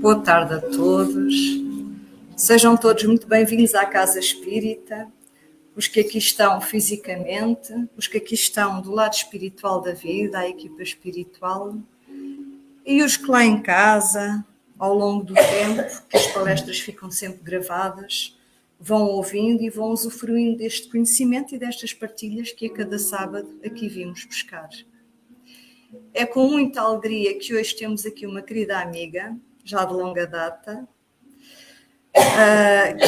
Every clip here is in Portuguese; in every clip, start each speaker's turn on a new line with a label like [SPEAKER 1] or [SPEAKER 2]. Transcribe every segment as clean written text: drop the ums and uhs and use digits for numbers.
[SPEAKER 1] Boa tarde a todos. Sejam todos muito bem-vindos à Casa Espírita, os que aqui estão fisicamente, os que aqui estão do lado espiritual da vida, a equipa espiritual, e os que lá em casa, ao longo do tempo, que as palestras ficam sempre gravadas, vão ouvindo e vão usufruindo deste conhecimento e destas partilhas que a cada sábado aqui vimos buscar. É com muita alegria que hoje temos aqui uma querida amiga, já de longa data,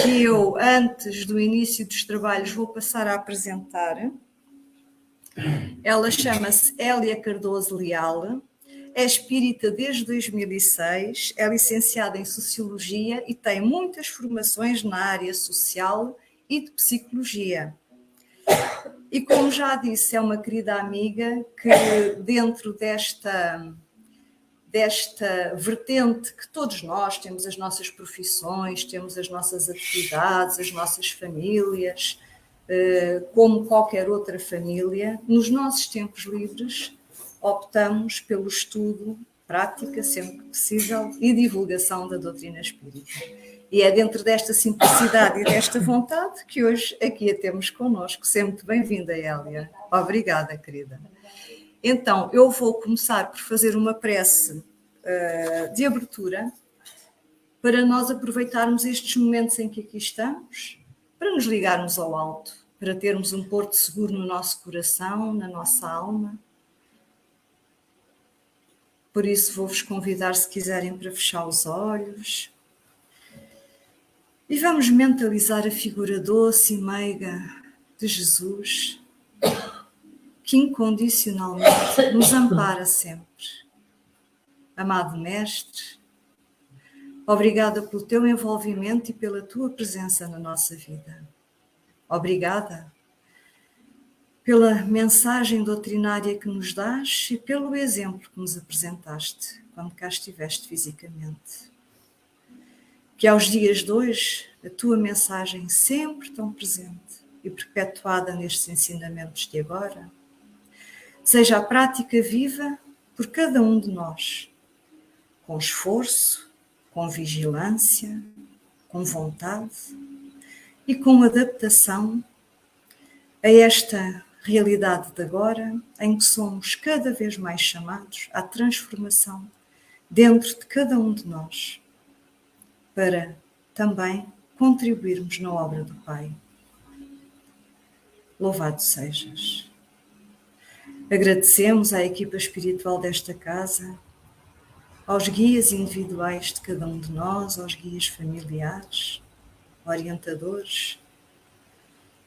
[SPEAKER 1] que eu, antes do início dos trabalhos, vou passar a apresentar. Ela chama-se Hélia Cardoso Leal, é espírita desde 2006, é licenciada em Sociologia e tem muitas formações na área social e de Psicologia. E como já disse, é uma querida amiga que dentro desta vertente que todos nós temos as nossas profissões, temos as nossas atividades, as nossas famílias, como qualquer outra família, nos nossos tempos livres optamos pelo estudo, prática, sempre que possível, e divulgação da doutrina espírita. E é dentro desta simplicidade e desta vontade que hoje aqui a temos connosco. Seja muito bem-vinda, Hélia. Obrigada, querida. Então, eu vou começar por fazer uma prece de abertura para nós aproveitarmos estes momentos em que aqui estamos, para nos ligarmos ao alto, para termos um porto seguro no nosso coração, na nossa alma. Por isso, vou-vos convidar, se quiserem, para fechar os olhos. E vamos mentalizar a figura doce e meiga de Jesus, que incondicionalmente nos ampara sempre. Amado Mestre, obrigada pelo teu envolvimento e pela tua presença na nossa vida. Obrigada pela mensagem doutrinária que nos dás e pelo exemplo que nos apresentaste quando cá estiveste fisicamente. Que aos dias de hoje a tua mensagem sempre tão presente e perpetuada nestes ensinamentos de agora seja a prática viva por cada um de nós, com esforço, com vigilância, com vontade e com adaptação a esta realidade de agora, em que somos cada vez mais chamados à transformação dentro de cada um de nós, para também contribuirmos na obra do Pai. Louvado sejas. Agradecemos à equipa espiritual desta casa, aos guias individuais de cada um de nós, aos guias familiares, orientadores,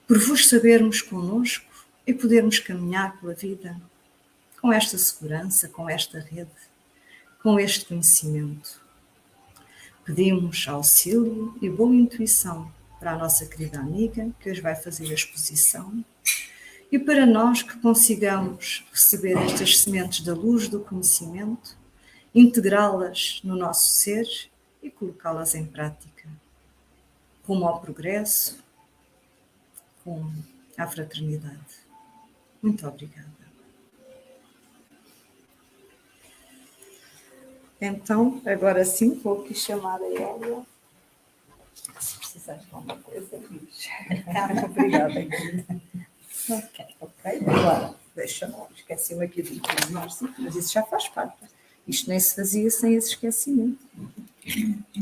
[SPEAKER 1] por vos sabermos connosco e podermos caminhar pela vida com esta segurança, com esta rede, com este conhecimento. Pedimos auxílio e boa intuição para a nossa querida amiga, que hoje vai fazer a exposição, e para nós que consigamos receber estas sementes da luz do conhecimento, integrá-las no nosso ser e colocá-las em prática, rumo ao progresso, rumo à fraternidade. Muito obrigada. Então, agora sim, vou aqui chamar a Hélia. Se precisares de alguma coisa, diz. Obrigada, querida. Ok. Agora, deixa-me, esqueci-me aqui de informar-se, mas isso já faz parte. Isto nem se fazia sem esse esquecimento.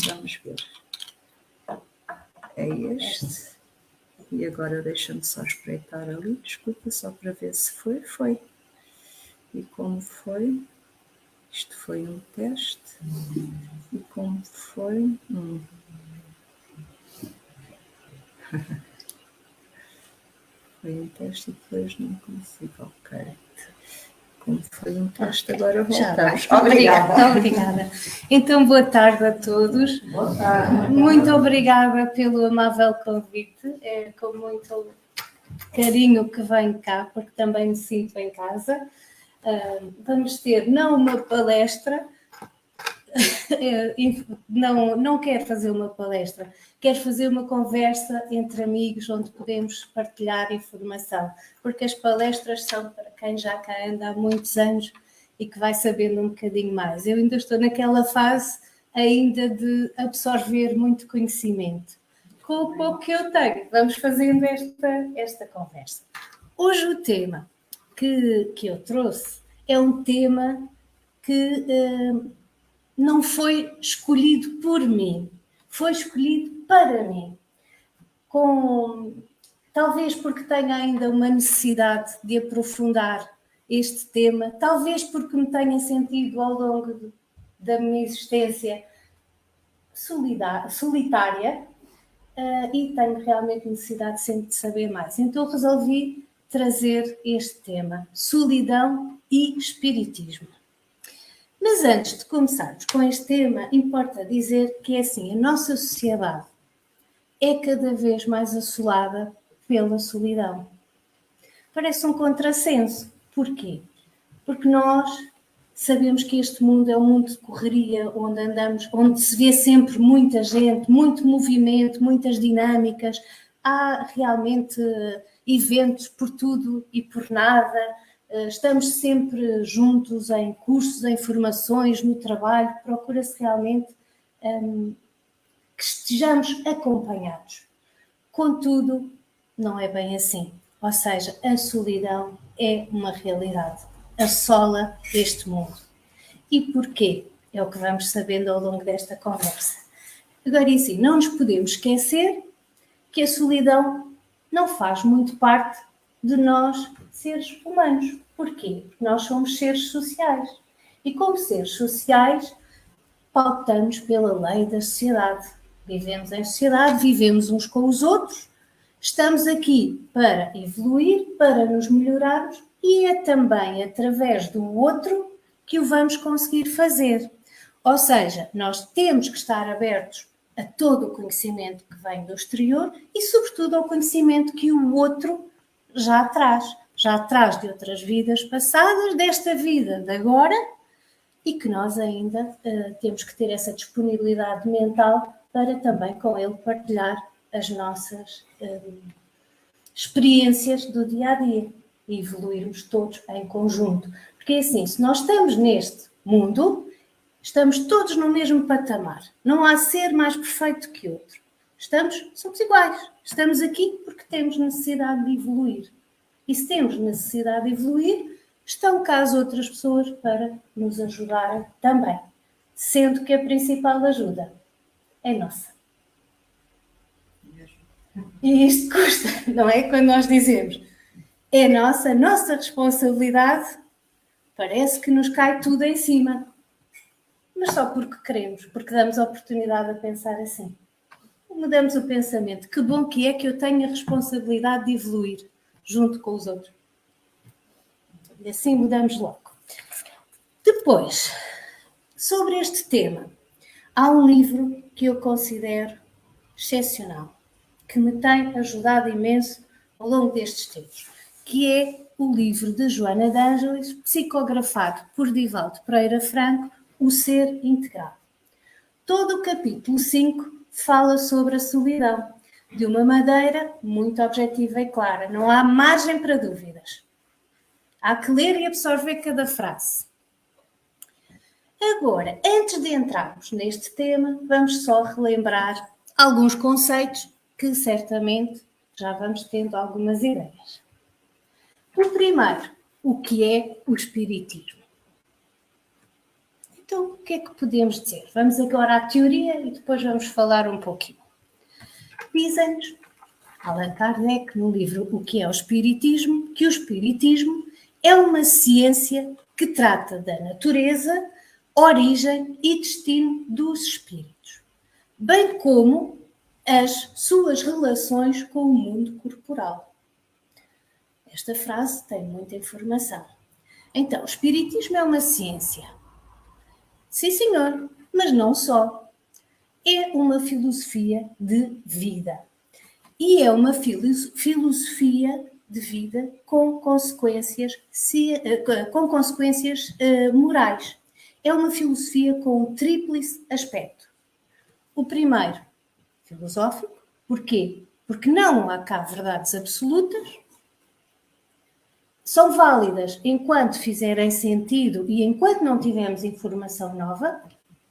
[SPEAKER 1] Vamos ver. É este. E agora deixa-me só espreitar ali, desculpa, só para ver se foi. Foi. E como foi? Isto foi um teste. E como foi? Foi um teste e depois não consigo. Ok. Como foi um teste, agora voltamos.
[SPEAKER 2] Obrigada. Então, boa tarde a todos.
[SPEAKER 1] Boa tarde.
[SPEAKER 2] Muito obrigada pelo amável convite. É com muito carinho que venho cá, porque também me sinto em casa. Vamos ter não uma palestra, não quero fazer uma palestra, quero fazer uma conversa entre amigos onde podemos partilhar informação, porque as palestras são para quem já cá anda há muitos anos e que vai sabendo um bocadinho mais. Eu ainda estou naquela fase ainda de absorver muito conhecimento. Com o pouco que eu tenho, vamos fazendo esta conversa. Hoje o tema que eu trouxe é um tema que não foi escolhido por mim, foi escolhido para mim. Talvez porque tenha ainda uma necessidade de aprofundar este tema, talvez porque me tenha sentido ao longo da minha existência solitária e tenho realmente necessidade sempre de saber mais. Então resolvi trazer este tema, solidão e espiritismo. Mas antes de começarmos com este tema, importa dizer que é assim, a nossa sociedade é cada vez mais assolada pela solidão. Parece um contrassenso. Porquê? Porque nós sabemos que este mundo é um mundo de correria, onde andamos, onde se vê sempre muita gente, muito movimento, muitas dinâmicas. Há realmente eventos por tudo e por nada. Estamos sempre juntos em cursos, em formações, no trabalho. Procura-se realmente que estejamos acompanhados. Contudo, não é bem assim. Ou seja, a solidão é uma realidade. Assola este mundo. E porquê? É o que vamos sabendo ao longo desta conversa. Agora, e sim, não nos podemos esquecer que a solidão não faz muito parte de nós, seres humanos. Porquê? Porque nós somos seres sociais. E como seres sociais, pautamos pela lei da sociedade. Vivemos em sociedade, vivemos uns com os outros, estamos aqui para evoluir, para nos melhorarmos e é também através do outro que o vamos conseguir fazer. Ou seja, nós temos que estar abertos a todo o conhecimento que vem do exterior e, sobretudo, ao conhecimento que o outro já traz de outras vidas passadas, desta vida de agora, e que nós ainda temos que ter essa disponibilidade mental para também com ele partilhar as nossas experiências do dia-a-dia e evoluirmos todos em conjunto. Porque é assim, se nós estamos neste mundo, estamos todos no mesmo patamar. Não há ser mais perfeito que outro. Somos iguais. Estamos aqui porque temos necessidade de evoluir. E se temos necessidade de evoluir, estão cá as outras pessoas para nos ajudarem também. Sendo que a principal ajuda é nossa. E isto custa, não é? Quando nós dizemos é nossa responsabilidade, parece que nos cai tudo em cima. Mas só porque queremos, porque damos a oportunidade a pensar assim. Mudamos o pensamento. Que bom que é que eu tenho a responsabilidade de evoluir junto com os outros. E assim mudamos logo. Depois, sobre este tema, há um livro que eu considero excepcional, que me tem ajudado imenso ao longo destes tempos, que é o livro de Joana de Ângeles, psicografado por Divaldo Pereira Franco, O Ser Integrado. Todo o capítulo 5 fala sobre a solidão, de uma maneira muito objetiva e clara. Não há margem para dúvidas. Há que ler e absorver cada frase. Agora, antes de entrarmos neste tema, vamos só relembrar alguns conceitos que certamente já vamos tendo algumas ideias. O primeiro, o que é o espiritismo? Então, o que é que podemos dizer? Vamos agora à teoria e depois vamos falar um pouquinho. Dizem-nos Allan Kardec, no livro O que é o Espiritismo, que o Espiritismo é uma ciência que trata da natureza, origem e destino dos espíritos, bem como as suas relações com o mundo corporal. Esta frase tem muita informação. Então, o Espiritismo é uma ciência. Sim, senhor, mas não só. É uma filosofia de vida. E é uma filosofia de vida com consequências morais. É uma filosofia com um tríplice aspecto. O primeiro, filosófico. Porquê? Porque não há cá verdades absolutas. São válidas enquanto fizerem sentido e enquanto não tivermos informação nova.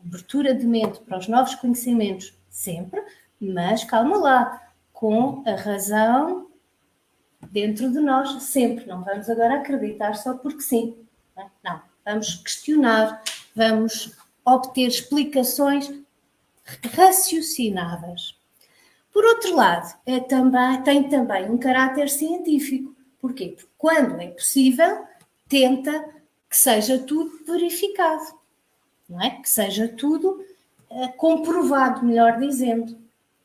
[SPEAKER 2] abertura de mente para os novos conhecimentos sempre, mas calma lá, com a razão dentro de nós sempre. Não vamos agora acreditar só porque sim. Não, vamos questionar, vamos obter explicações raciocinadas. Por outro lado, tem também um caráter científico. Porquê? Porque quando é possível, tenta que seja tudo verificado, não é? Que seja tudo comprovado, melhor dizendo.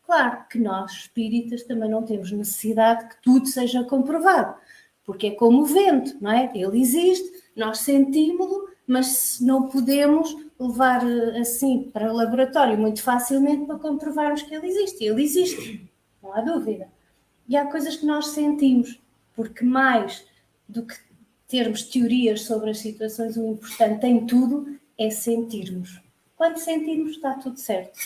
[SPEAKER 2] Claro que nós, espíritas, também não temos necessidade que tudo seja comprovado, porque é como o vento, não é? Ele existe, nós sentimos-lo, mas não podemos levar assim para o laboratório muito facilmente para comprovarmos que ele existe. Ele existe, não há dúvida. E há coisas que nós sentimos, porque mais do que termos teorias sobre as situações, o importante em tudo é sentirmos. Quando sentirmos, está tudo certo.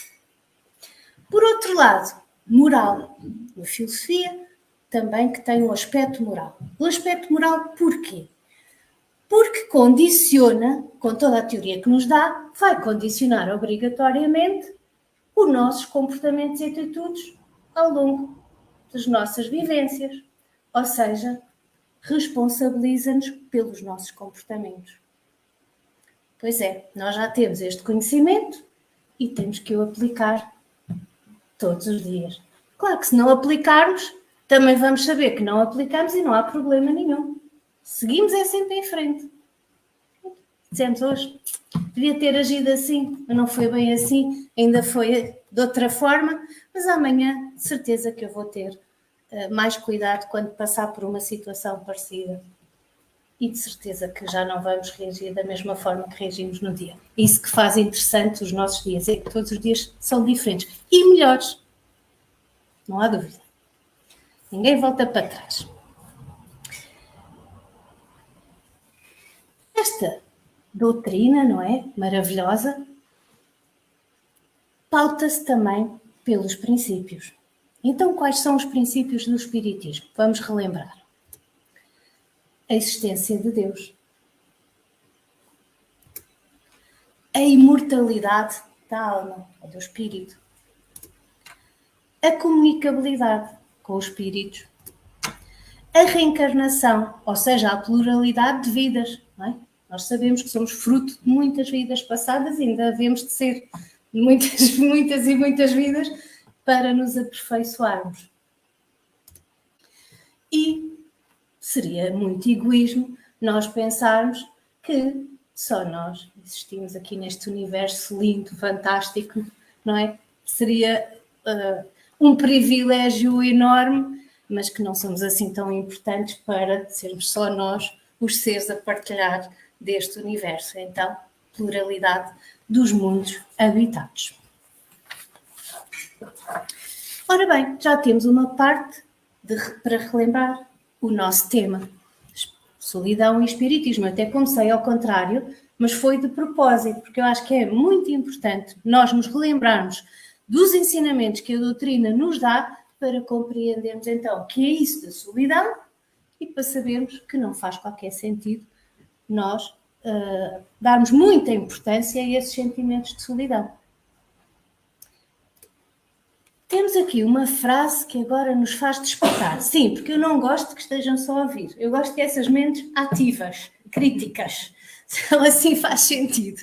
[SPEAKER 2] Por outro lado, moral. Na filosofia, também que tem um aspecto moral. O aspecto moral, porquê? Porque condiciona, com toda a teoria que nos dá, vai condicionar obrigatoriamente os nossos comportamentos e atitudes ao longo das nossas vivências. Ou seja, responsabiliza-nos pelos nossos comportamentos. Pois é, nós já temos este conhecimento e temos que o aplicar todos os dias. Claro que se não aplicarmos, também vamos saber que não aplicamos e não há problema nenhum. Seguimos é sempre em frente. Dizemos hoje, devia ter agido assim, mas não foi bem assim, ainda foi de outra forma, mas amanhã, de certeza que eu vou ter mais cuidado quando passar por uma situação parecida. E de certeza que já não vamos reagir da mesma forma que reagimos no dia. Isso que faz interessante os nossos dias, é que todos os dias são diferentes e melhores. Não há dúvida. Ninguém volta para trás. Esta doutrina, não é? Maravilhosa, pauta-se também pelos princípios. Então, quais são os princípios do Espiritismo? Vamos relembrar. A existência de Deus. A imortalidade da alma, ou do espírito. A comunicabilidade com os espíritos. A reencarnação, ou seja, a pluralidade de vidas. Não é? Nós sabemos que somos fruto de muitas vidas passadas e ainda havemos de ser muitas vidas para nos aperfeiçoarmos. E seria muito egoísmo nós pensarmos que só nós existimos aqui neste universo lindo, fantástico, não é? Seria um privilégio enorme, mas que não somos assim tão importantes para sermos só nós os seres a partilhar deste universo. Então, pluralidade dos mundos habitados. Ora bem, já temos uma parte para relembrar o nosso tema, solidão e espiritismo. Eu até comecei ao contrário, mas foi de propósito, porque eu acho que é muito importante nós nos relembrarmos dos ensinamentos que a doutrina nos dá para compreendermos então o que é isso da solidão e para sabermos que não faz qualquer sentido nós darmos muita importância a esses sentimentos de solidão. Temos aqui uma frase que agora nos faz despertar. Sim, porque eu não gosto que estejam só a ouvir. Eu gosto dessas mentes ativas, críticas. Só assim faz sentido.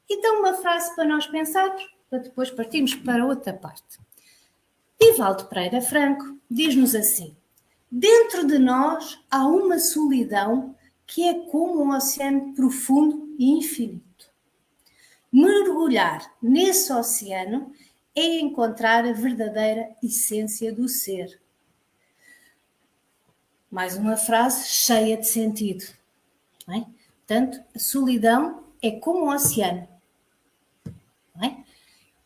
[SPEAKER 2] Então, uma frase para nós pensarmos, para depois partirmos para outra parte. Divaldo Pereira Franco diz-nos assim: dentro de nós há uma solidão que é como um oceano profundo e infinito. Mergulhar nesse oceano é encontrar a verdadeira essência do ser. Mais uma frase cheia de sentido. Não é? Portanto, a solidão é como um oceano. Não é?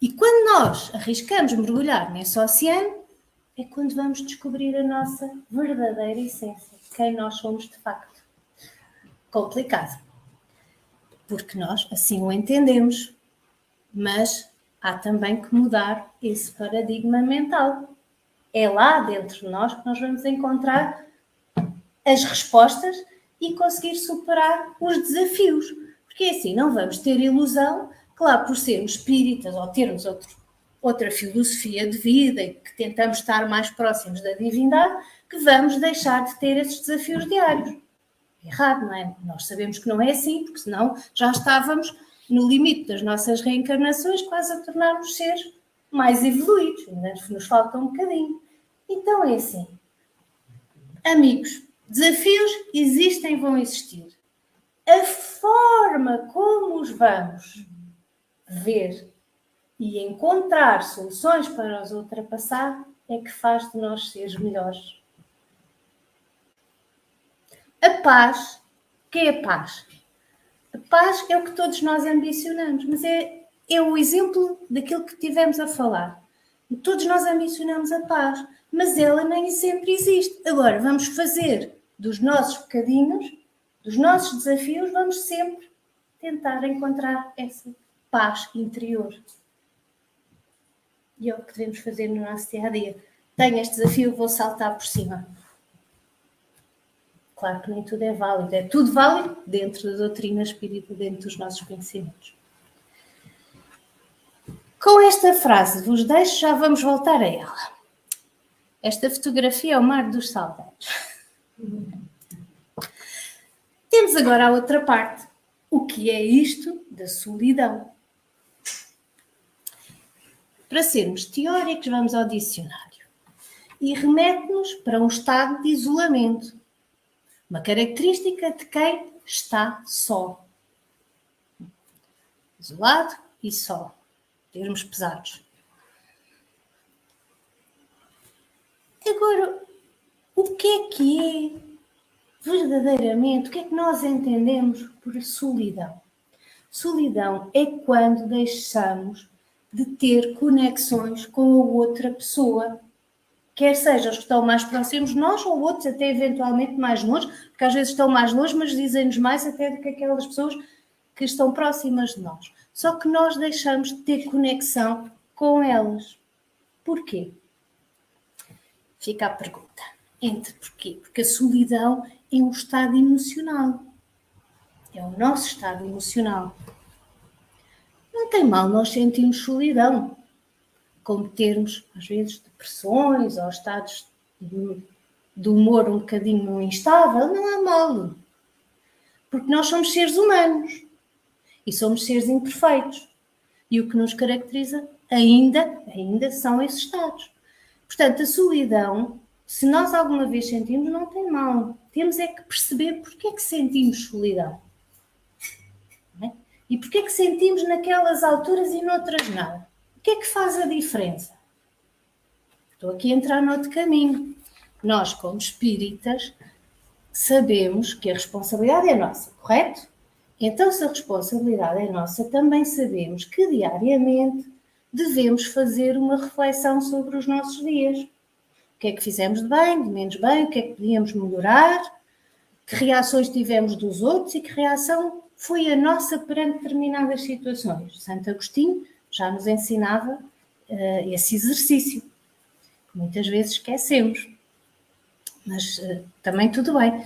[SPEAKER 2] E quando nós arriscamos mergulhar nesse oceano, é quando vamos descobrir a nossa verdadeira essência, quem nós somos de facto. Complicado. Porque nós assim o entendemos, mas há também que mudar esse paradigma mental. É lá dentro de nós que nós vamos encontrar as respostas e conseguir superar os desafios. Porque assim, não vamos ter ilusão que Claro, por sermos espíritas ou termos outra filosofia de vida e que tentamos estar mais próximos da divindade, que vamos deixar de ter esses desafios diários. Errado, não é? Nós sabemos que não é assim, porque senão já estávamos no limite das nossas reencarnações, quase a tornarmos seres mais evoluídos. Ainda nos falta um bocadinho. Então é assim. Amigos, desafios existem e vão existir. A forma como os vamos ver e encontrar soluções para os ultrapassar é que faz de nós seres melhores. A paz, o que é a paz? A paz é o que todos nós ambicionamos, mas é o exemplo daquilo que tivemos a falar. Todos nós ambicionamos a paz, mas ela nem sempre existe. Agora, vamos fazer dos nossos bocadinhos, dos nossos desafios, vamos sempre tentar encontrar essa paz interior. E é o que devemos fazer no nosso dia-a-dia. Tenho este desafio, vou saltar por cima. Claro que nem tudo é válido. É tudo válido dentro da doutrina espírita, dentro dos nossos conhecimentos. Com esta frase vos deixo, já vamos voltar a ela. Esta fotografia é o Mar dos Saudades. Temos agora a outra parte. O que é isto da solidão? Para sermos teóricos, vamos ao dicionário. E remete-nos para um estado de isolamento. Uma característica de quem está só. Isolado e só. Termos pesados. Agora, o que é verdadeiramente, o que é que nós entendemos por solidão? Solidão é quando deixamos de ter conexões com a outra pessoa, quer seja os que estão mais próximos de nós ou outros até eventualmente mais longe, porque às vezes estão mais longe, mas dizem-nos mais até do que aquelas pessoas que estão próximas de nós. Só que nós deixamos de ter conexão com elas. Porquê? Fica a pergunta. Porquê? Porque a solidão é um estado emocional. É o nosso estado emocional. Não tem mal nós sentirmos solidão, como termos, às vezes, depressões ou estados de humor um bocadinho instável. Não há mal. Porque nós somos seres humanos e somos seres imperfeitos. E o que nos caracteriza ainda são esses estados. Portanto, a solidão, se nós alguma vez sentimos, não tem mal. Temos é que perceber porque é que sentimos solidão. Não é? E porque é que sentimos naquelas alturas e noutras não. O que é que faz a diferença? Estou aqui a entrar noutro caminho. Nós, como espíritas, sabemos que a responsabilidade é nossa, correto? Então, se a responsabilidade é nossa, também sabemos que diariamente devemos fazer uma reflexão sobre os nossos dias. O que é que fizemos de bem, de menos bem, o que é que podíamos melhorar, que reações tivemos dos outros e que reação foi a nossa perante determinadas situações. Santo Agostinho já nos ensinava esse exercício, que muitas vezes esquecemos. Mas também tudo bem.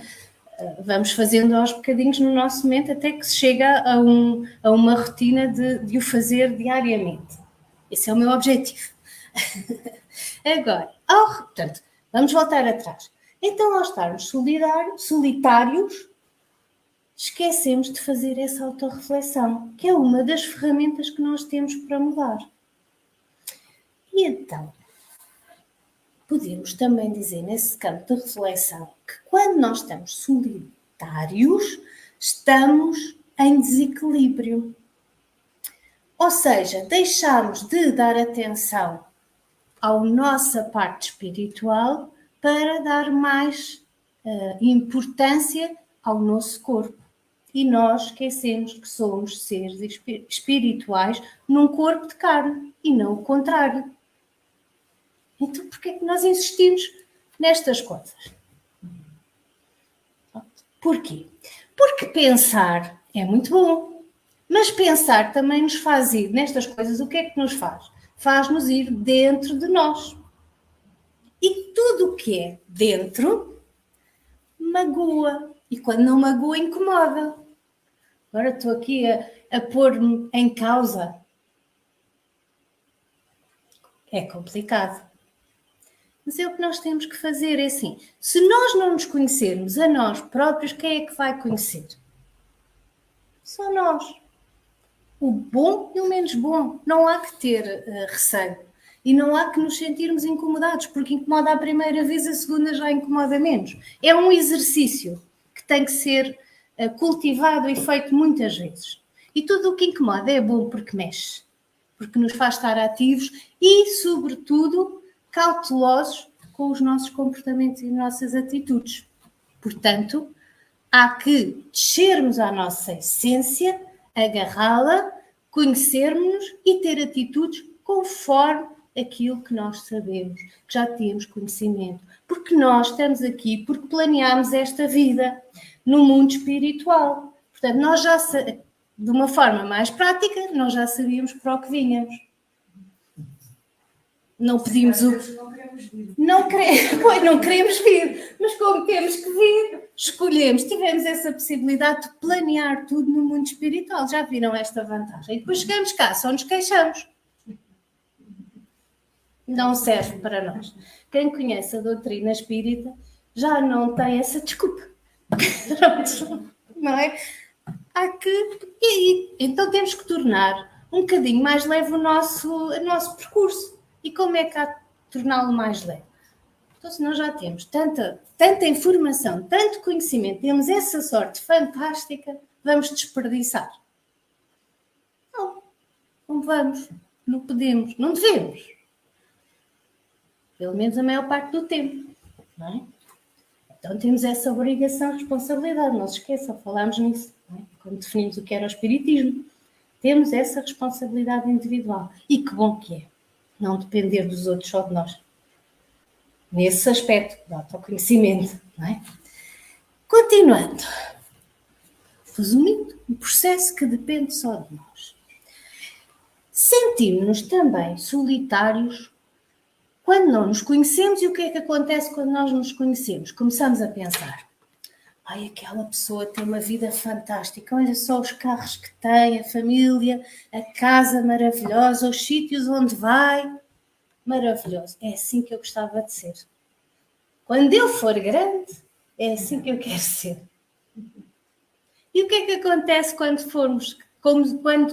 [SPEAKER 2] Vamos fazendo aos bocadinhos no nosso momento até que se chega a uma rotina de o fazer diariamente. Esse é o meu objetivo. Agora, portanto, vamos voltar atrás. Então, ao estarmos solitários, esquecemos de fazer essa autorreflexão, que é uma das ferramentas que nós temos para mudar. E então, podemos também dizer, nesse campo de reflexão, que quando nós estamos solitários, estamos em desequilíbrio. Ou seja, deixamos de dar atenção à nossa parte espiritual para dar mais importância ao nosso corpo. E nós esquecemos que somos seres espirituais num corpo de carne e não o contrário. Então, porquê é que nós insistimos nestas coisas? Porquê? Porque pensar é muito bom, mas pensar também nos faz ir nestas coisas. O que é que nos faz? Faz-nos ir dentro de nós. E tudo o que é dentro magoa. E quando não magoa, incomoda. Agora estou aqui a pôr-me em causa? É complicado. Mas é o que nós temos que fazer, é assim, se nós não nos conhecermos a nós próprios, quem é que vai conhecer? Só nós. O bom e o menos bom. Não há que ter receio. E não há que nos sentirmos incomodados, porque incomoda a primeira vez, a segunda já incomoda menos. É um exercício que tem que ser cultivado e feito muitas vezes. E tudo o que incomoda é bom porque mexe, porque nos faz estar ativos e, sobretudo, cautelosos com os nossos comportamentos e nossas atitudes. Portanto, há que descermos à nossa essência, agarrá-la, conhecermos-nos e ter atitudes conforme aquilo que nós sabemos, que já temos conhecimento. Porque nós estamos aqui porque planeámos esta vida no mundo espiritual. Portanto, nós já, de uma forma mais prática, nós já sabíamos para o que vínhamos. Não pedimos o... Não queremos vir, mas como temos que vir, escolhemos, tivemos essa possibilidade de planear tudo no mundo espiritual. Já viram esta vantagem? E depois chegamos cá, só nos queixamos. Não serve para nós. Quem conhece a doutrina espírita já não tem essa desculpa. Não é? Há que... então temos que tornar um bocadinho mais leve o nosso percurso. E como é que há de torná-lo mais leve? Então, se nós já temos tanta informação, tanto conhecimento, temos essa sorte fantástica, vamos desperdiçar? Não vamos, não podemos, não devemos. Pelo menos a maior parte do tempo, não é? Então temos essa obrigação, responsabilidade, não se esqueçam, falámos nisso, não é? Quando definimos o que era o espiritismo. Temos essa responsabilidade individual. E que bom que é, não depender dos outros, só de nós. Nesse aspecto, do autoconhecimento, não é? Continuando. Resumindo, um processo que depende só de nós. Sentimos-nos também solitários quando não nos conhecemos. E o que é que acontece quando nós nos conhecemos? Começamos a pensar: ai, aquela pessoa tem uma vida fantástica, olha só os carros que tem, a família, a casa maravilhosa, os sítios onde vai. Maravilhoso. É assim que eu gostava de ser. Quando eu for grande, é assim que eu quero ser. E o que é que acontece quando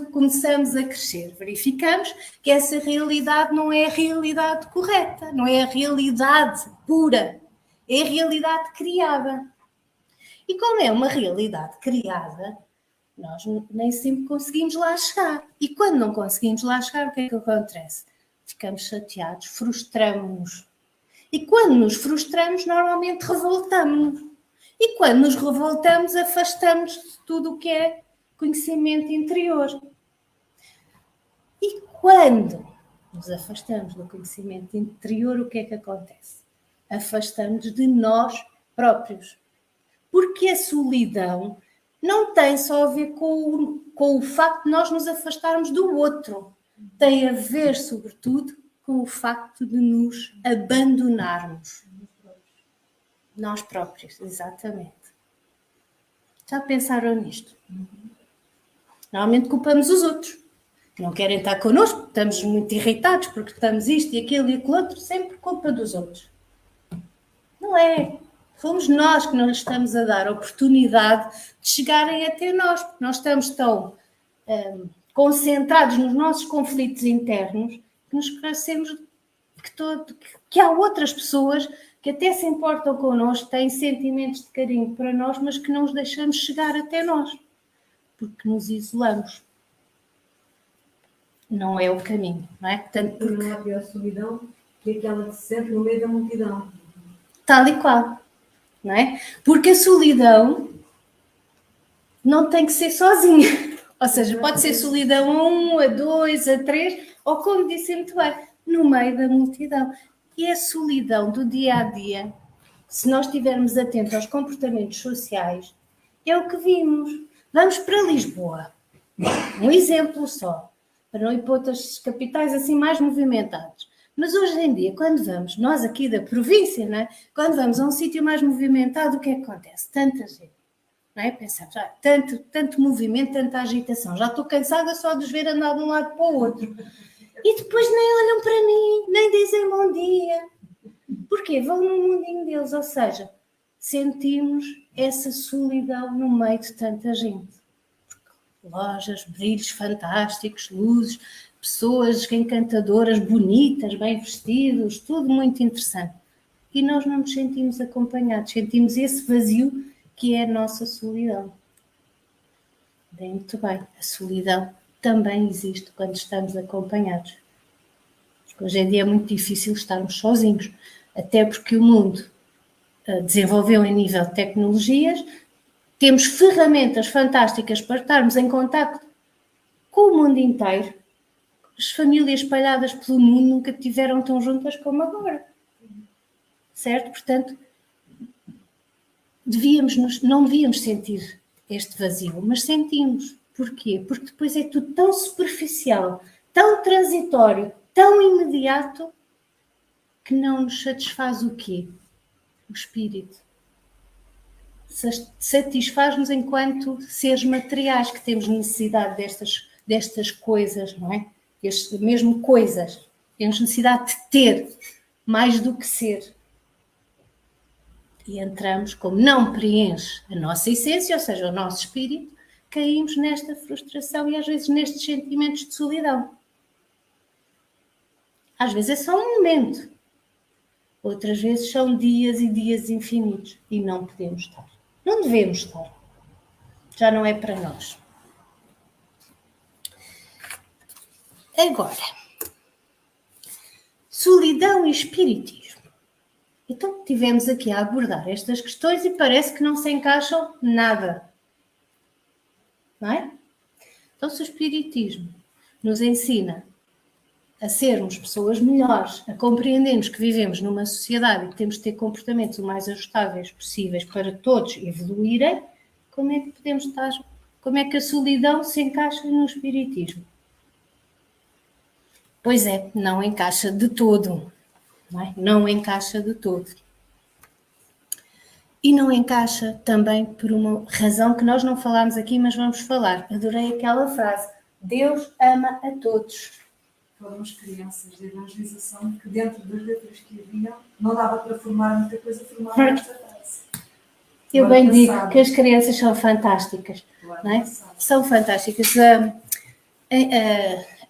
[SPEAKER 2] começamos a crescer? Verificamos que essa realidade não é a realidade correta, não é a realidade pura, é a realidade criada. E como é uma realidade criada, nós nem sempre conseguimos lá chegar. E quando não conseguimos lá chegar, o que é que acontece? Ficamos chateados, frustramos-nos. E quando nos frustramos, normalmente revoltamos-nos. E quando nos revoltamos, afastamos de tudo o que é conhecimento interior. E quando nos afastamos do conhecimento interior, o que é que acontece? Afastamos de nós próprios. Porque a solidão não tem só a ver com o facto de nós nos afastarmos do outro. Tem a ver, sobretudo, com o facto de nos abandonarmos. Nós próprios, exatamente. Já pensaram nisto? Normalmente culpamos os outros. Não querem estar connosco, estamos muito irritados porque estamos isto e aquilo e aquilo outro, sempre culpa dos outros. Não é. Fomos nós que não lhes estamos a dar a oportunidade de chegarem até nós, porque nós estamos tão concentrados nos nossos conflitos internos que nos esquecemos que há outras pessoas que até se importam connosco, têm sentimentos de carinho para nós, mas que não os deixamos chegar até nós, porque nos isolamos. Não é o caminho, não é?
[SPEAKER 1] Portanto, porque não há pior solidão que aquela que se sente no meio da multidão.
[SPEAKER 2] Tal e qual, não é? Porque a solidão não tem que ser sozinha. Ou seja, pode ser solidão a 1, a 2, a 3, ou como disse muito bem, no meio da multidão. E a solidão do dia a dia, se nós estivermos atentos aos comportamentos sociais, é o que vimos. Vamos para Lisboa. Um exemplo só, para não ir para outras capitais assim mais movimentadas. Mas hoje em dia, quando vamos, nós aqui da província, não é? Quando vamos a um sítio mais movimentado, o que é que acontece? Tanta gente. não é? Pensamos, tanto movimento, tanta agitação, já estou cansada só de os ver andar de um lado para o outro. E depois nem olham para mim, nem dizem bom dia. Porquê? Vão no mundinho deles, ou seja, sentimos essa solidão no meio de tanta gente. Lojas, brilhos fantásticos, luzes, pessoas encantadoras, bonitas, bem vestidos, tudo muito interessante. E nós não nos sentimos acompanhados, sentimos esse vazio que é a nossa solidão. Bem, muito bem, a solidão também existe quando estamos acompanhados. Porque hoje em dia é muito difícil estarmos sozinhos, até porque o mundo desenvolveu em nível de tecnologias, temos ferramentas fantásticas para estarmos em contacto com o mundo inteiro. As famílias espalhadas pelo mundo nunca estiveram tão juntas como agora. Certo? Portanto, não devíamos sentir este vazio, mas sentimos. Porquê? Porque depois é tudo tão superficial, tão transitório, tão imediato, que não nos satisfaz o quê? O espírito. Satisfaz-nos enquanto seres materiais, que temos necessidade destas coisas, não é? Mesmo coisas. Temos necessidade de ter, mais do que ser. E entramos, como não preenche a nossa essência, ou seja, o nosso espírito, caímos nesta frustração e às vezes nestes sentimentos de solidão. Às vezes é só um momento. Outras vezes são dias e dias infinitos e não podemos estar. Não devemos estar. Já não é para nós. Agora, solidão e espiritismo. Então, tivemos aqui a abordar estas questões e parece que não se encaixam nada. Não é? Então, se o espiritismo nos ensina a sermos pessoas melhores, a compreendermos que vivemos numa sociedade e que temos de ter comportamentos o mais ajustáveis possíveis para todos evoluírem, como é que podemos estar? Como é que a solidão se encaixa no espiritismo? Pois é, não encaixa de todo. Não é? Não encaixa de todo. E não encaixa também por uma razão que nós não falámos aqui, mas vamos falar. Adorei aquela frase. Deus ama a todos.
[SPEAKER 1] Fóramos crianças de evangelização que dentro das letras que haviam não dava para formar muita coisa formada nesta frase.
[SPEAKER 2] Eu bem digo que as crianças são fantásticas. Não é? São fantásticas.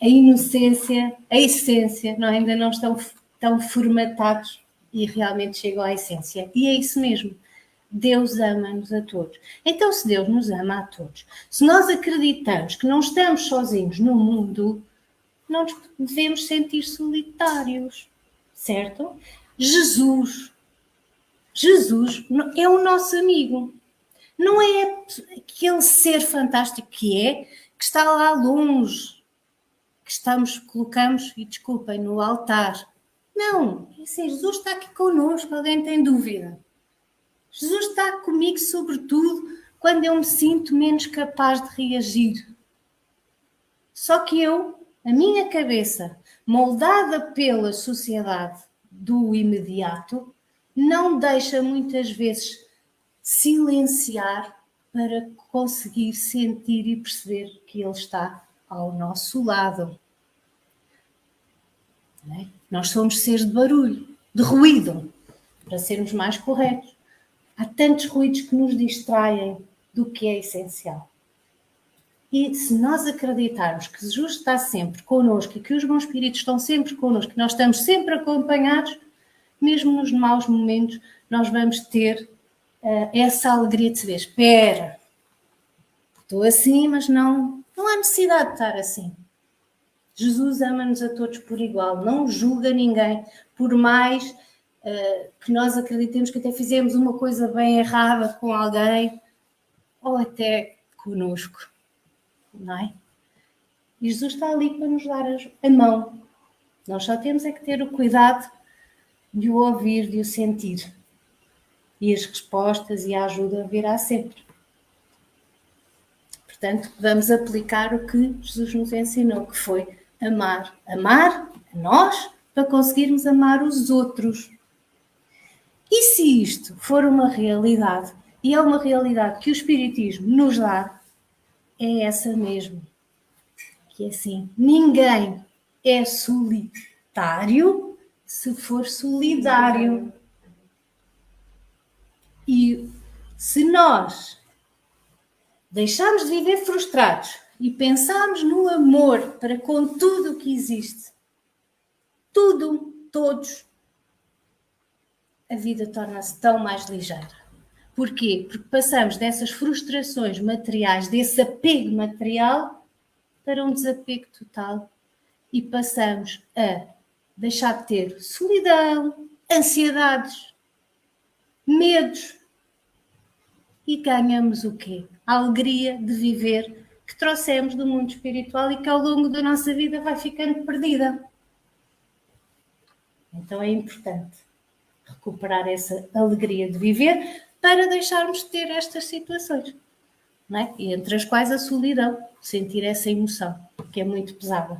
[SPEAKER 2] A inocência, a essência, não, ainda não estão tão formatados e realmente chegam à essência. E é isso mesmo. Deus ama-nos a todos. Então, se Deus nos ama a todos, se nós acreditamos que não estamos sozinhos no mundo, não nos devemos sentir solitários, certo? Jesus é o nosso amigo. Não é aquele ser fantástico que está lá longe, que colocamos, e desculpem, no altar. Não, é assim, Jesus está aqui connosco, alguém tem dúvida? Jesus está comigo, sobretudo, quando eu me sinto menos capaz de reagir. Só que a minha cabeça, moldada pela sociedade do imediato, não deixa muitas vezes silenciar para conseguir sentir e perceber que Ele está ao nosso lado. Não é? Nós somos seres de barulho, de ruído, para sermos mais corretos. Há tantos ruídos que nos distraem do que é essencial. E se nós acreditarmos que Jesus está sempre connosco e que os bons espíritos estão sempre connosco, que nós estamos sempre acompanhados, mesmo nos maus momentos, nós vamos ter essa alegria de saber, espera, estou assim, mas não há necessidade de estar assim. Jesus ama-nos a todos por igual, não julga ninguém, por mais que nós acreditemos que até fizemos uma coisa bem errada com alguém, ou até connosco, não é? E Jesus está ali para nos dar a mão. Nós só temos é que ter o cuidado de o ouvir, de o sentir. E as respostas e a ajuda virá sempre. Portanto, vamos aplicar o que Jesus nos ensinou, que foi amar. Amar a nós para conseguirmos amar os outros. E se isto for uma realidade e é uma realidade que o Espiritismo nos dá, é essa mesmo. Que é assim, ninguém é solitário se for solidário. E se nós deixarmos de viver frustrados e pensarmos no amor para com tudo o que existe, tudo, todos, a vida torna-se tão mais ligeira. Porquê? Porque passamos dessas frustrações materiais, desse apego material, para um desapego total e passamos a deixar de ter solidão, ansiedades, medos e ganhamos o quê? A alegria de viver que trouxemos do mundo espiritual e que ao longo da nossa vida vai ficando perdida. Então é importante recuperar essa alegria de viver para deixarmos de ter estas situações, não é? E entre as quais a solidão, sentir essa emoção, que é muito pesada.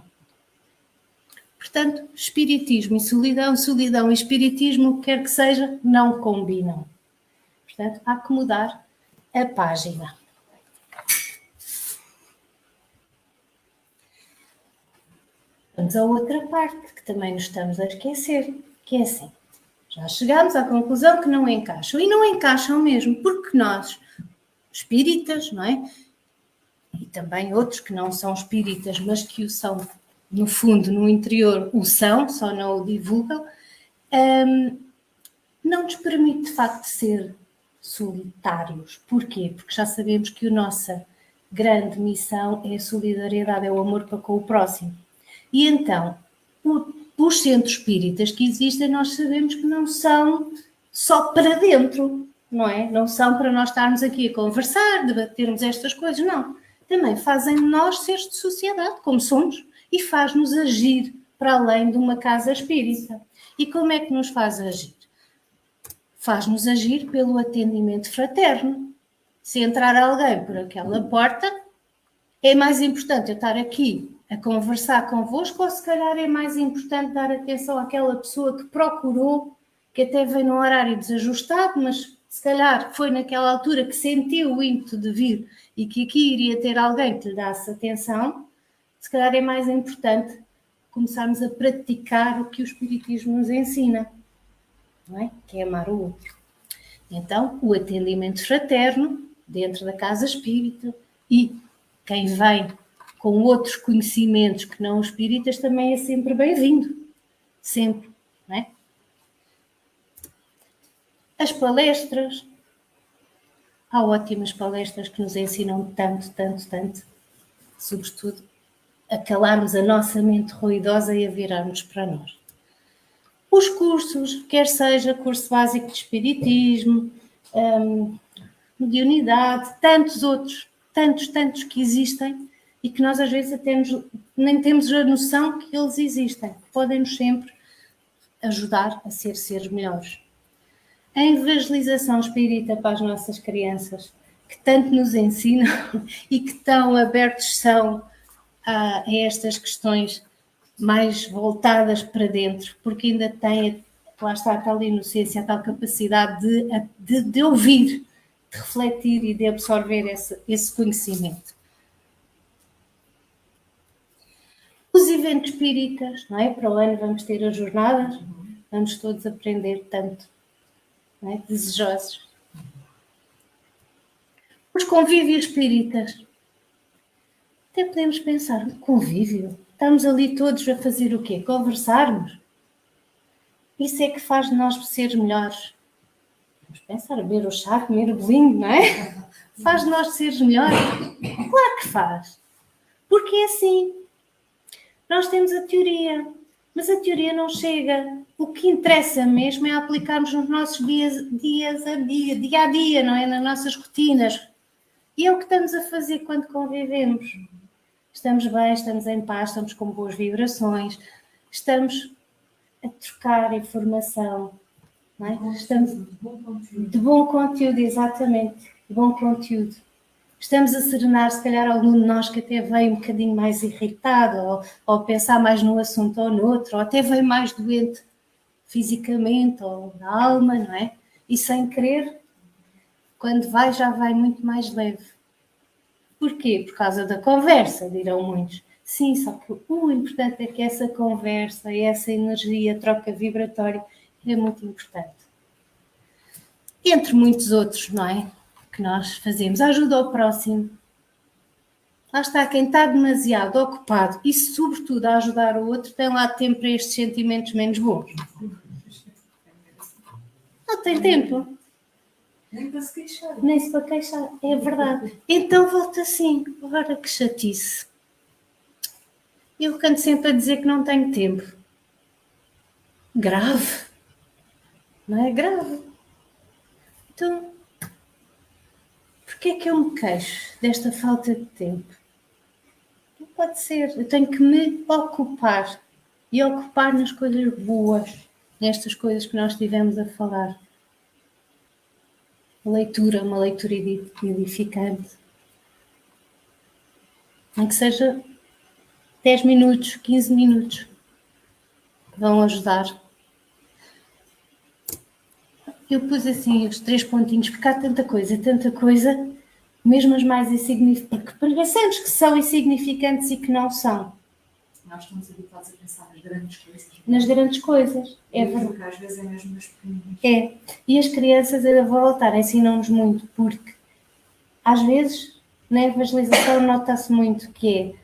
[SPEAKER 2] Portanto, espiritismo e solidão, solidão e espiritismo, o que quer que seja, não combinam. Portanto, há que mudar a página. Vamos a outra parte que também nos estamos a esquecer, que é assim. Já chegámos à conclusão que não encaixam. E não encaixam mesmo, porque nós, espíritas, não é? E também outros que não são espíritas, mas que o são, no fundo, no interior, o são, só não o divulgam, não nos permite, de facto, ser solitários. Porquê? Porque já sabemos que a nossa grande missão é a solidariedade, é o amor para com o próximo. E então, os centros espíritas que existem, nós sabemos que não são só para dentro, não é? Não são para nós estarmos aqui a conversar, debatermos estas coisas, não. Também fazem de nós seres de sociedade, como somos, e faz-nos agir para além de uma casa espírita. E como é que nos faz agir? Faz-nos agir pelo atendimento fraterno. Se entrar alguém por aquela porta, é mais importante eu estar aqui a conversar convosco ou se calhar é mais importante dar atenção àquela pessoa que procurou, que até veio num horário desajustado, mas se calhar foi naquela altura que sentiu o ímpeto de vir e que aqui iria ter alguém que lhe desse atenção, se calhar é mais importante começarmos a praticar o que o Espiritismo nos ensina, não é? Que é amar o outro. Então, o atendimento fraterno dentro da casa espírita e quem vem com outros conhecimentos que não os espíritas também é sempre bem-vindo. Sempre, não é? As palestras. Há ótimas palestras que nos ensinam tanto, tanto, tanto. Sobretudo, a calarmos a nossa mente ruidosa e a virarmos para nós. Os cursos, quer seja curso básico de espiritismo, mediunidade, tantos outros, tantos que existem e que nós às vezes até nem temos a noção que eles existem. Podem-nos sempre ajudar a ser seres melhores. A evangelização espírita para as nossas crianças, que tanto nos ensinam e que tão abertos são a estas questões mais voltadas para dentro, porque ainda têm, lá está a tal inocência, a tal capacidade de ouvir, de refletir e de absorver esse conhecimento. Os eventos espíritas, não é? Para o ano vamos ter as jornadas, vamos todos aprender tanto, não é? Desejosos. Os convívios espíritas. Até podemos pensar, convívio? Estamos ali todos a fazer o quê? Conversarmos? Isso é que faz de nós seres melhores. Vamos pensar, beber o chá, comer o bolinho, não é? Faz de nós seres melhores? Claro que faz. Porque é assim. Nós temos a teoria, mas a teoria não chega. O que interessa mesmo é aplicarmos nos nossos dia a dia, não é? Nas nossas rotinas. E é o que estamos a fazer quando convivemos. Estamos bem, estamos em paz, estamos com boas vibrações, estamos a trocar informação, não é? Estamos de bom conteúdo, exatamente, de bom conteúdo. Estamos a serenar, se calhar, algum de nós que até veio um bocadinho mais irritado, ou pensar mais num assunto ou no outro, ou até veio mais doente fisicamente ou na alma, não é? E sem querer, Quando vai, já vai muito mais leve. Porquê? Por causa da conversa, dirão muitos. Sim, só que o importante é que essa conversa e essa energia, troca vibratória, é muito importante. Entre muitos outros, não é? Que nós fazemos. Ajuda ao próximo. Lá está, quem está demasiado ocupado e, sobretudo, a ajudar o outro, tem lá tempo para estes sentimentos menos bons. Não tem tempo.
[SPEAKER 1] Nem para se queixar.
[SPEAKER 2] Nem se para queixar, é verdade. Então volta assim, agora que chatice. Eu canto sempre a dizer que não tenho tempo. Grave. Não é grave. Então, porquê é que eu me queixo desta falta de tempo? Não pode ser. Eu tenho que me ocupar. E ocupar nas coisas boas. Nestas coisas que nós estivemos a falar. Leitura, uma leitura edificante. Nem que seja 10 minutos, 15 minutos. Vão ajudar. Eu pus assim os 3 pontinhos, porque há tanta coisa, mesmo as mais insignificantes, porque pensamos que são insignificantes e que não são.
[SPEAKER 1] Nós estamos habituados a pensar nas grandes coisas.
[SPEAKER 2] Nas grandes coisas. É verdade.
[SPEAKER 1] Porque às vezes é mesmo nas pequeninas.
[SPEAKER 2] É. E as crianças, eu vou voltar, ensinam-nos muito, porque às vezes na evangelização nota-se muito que é,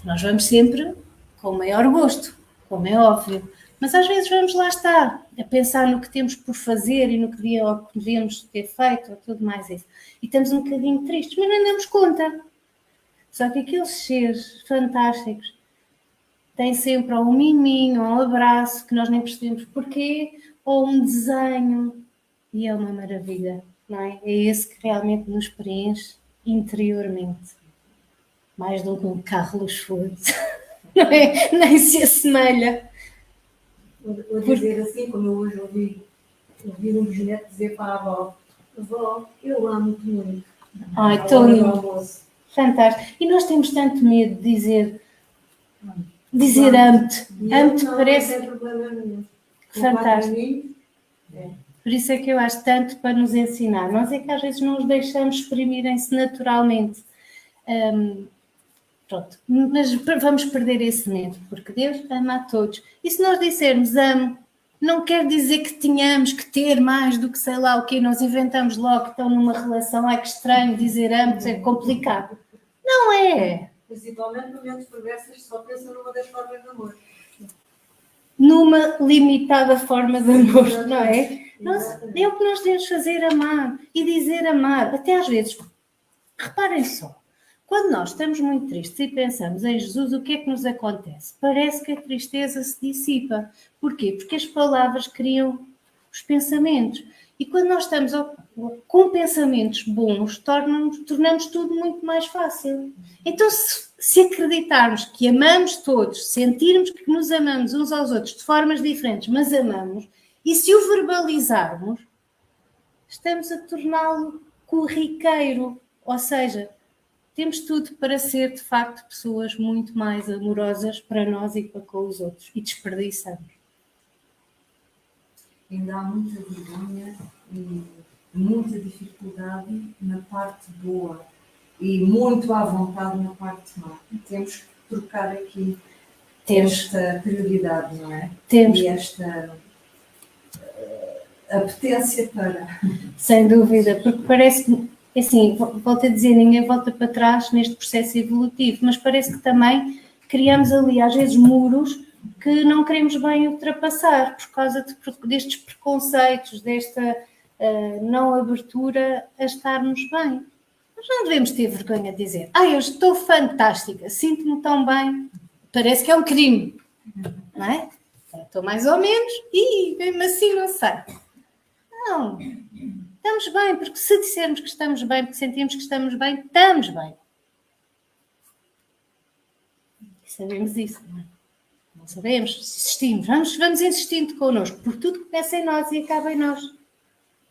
[SPEAKER 2] nós vamos sempre com o maior gosto, como é óbvio, mas às vezes vamos lá estar, a pensar no que temos por fazer e no que devíamos ter feito, ou tudo mais isso. E estamos um bocadinho tristes, mas não damos conta. Só que aqueles seres fantásticos têm sempre ou um miminho, ou um abraço, que nós nem percebemos porquê, ou um desenho, e é uma maravilha, não é? É esse que realmente nos preenche interiormente. Mais do que um carro luxuoso. Não é? Nem se assemelha.
[SPEAKER 3] Vou dizer assim, como eu hoje ouvi um bisneto dizer para a avó: avó, eu amo-te muito.
[SPEAKER 2] Ai, tão lindo. Fantástico. E nós temos tanto medo de dizer amo-te. Amo-te parece.
[SPEAKER 3] Não tem problema nenhum.
[SPEAKER 2] Fantástico. Por isso é que eu acho tanto para nos ensinar. Nós é que às vezes não os deixamos exprimirem-se naturalmente. Pronto, mas vamos perder esse medo, porque Deus ama a todos. E se nós dissermos amo, não quer dizer que tenhamos que ter mais do que sei lá o quê, nós inventamos logo que estão numa relação, ai que estranho dizer amo, é complicado. Não é.
[SPEAKER 3] Principalmente no momentos perversos, só pensa numa das formas de amor.
[SPEAKER 2] Numa limitada forma de amor, não é? É o que nós devemos fazer, amar e dizer amar. Até às vezes, reparem só, quando nós estamos muito tristes e pensamos em Jesus, o que é que nos acontece? Parece que a tristeza se dissipa. Porquê? Porque as palavras criam os pensamentos. E quando nós estamos com pensamentos bons, tornamos tudo muito mais fácil. Então, se acreditarmos que amamos todos, sentirmos que nos amamos uns aos outros de formas diferentes, mas amamos, e se o verbalizarmos, estamos a torná-lo corriqueiro. Ou seja, temos tudo para ser, de facto, pessoas muito mais amorosas para nós e para com os outros. E desperdiçamos.
[SPEAKER 1] Ainda há muita vergonha e muita dificuldade na parte boa e muito à vontade na parte má. Temos que trocar aqui esta prioridade, não é?
[SPEAKER 2] Temos.
[SPEAKER 1] E esta apetência para...
[SPEAKER 2] Sem dúvida, porque parece que, assim, volto a dizer, ninguém volta para trás neste processo evolutivo, mas parece que também criamos ali, às vezes, muros que não queremos bem ultrapassar por causa destes preconceitos, desta não abertura a estarmos bem. Nós não devemos ter vergonha de dizer: eu estou fantástica, sinto-me tão bem. Parece que é um crime, não é? Estou mais ou menos e mesmo assim não sei. Não, estamos bem, porque se dissermos que estamos bem, porque sentimos que estamos bem, estamos bem. E sabemos isso, não é? Não sabemos, insistimos, vamos insistindo connosco, porque tudo começa em nós e acaba em nós.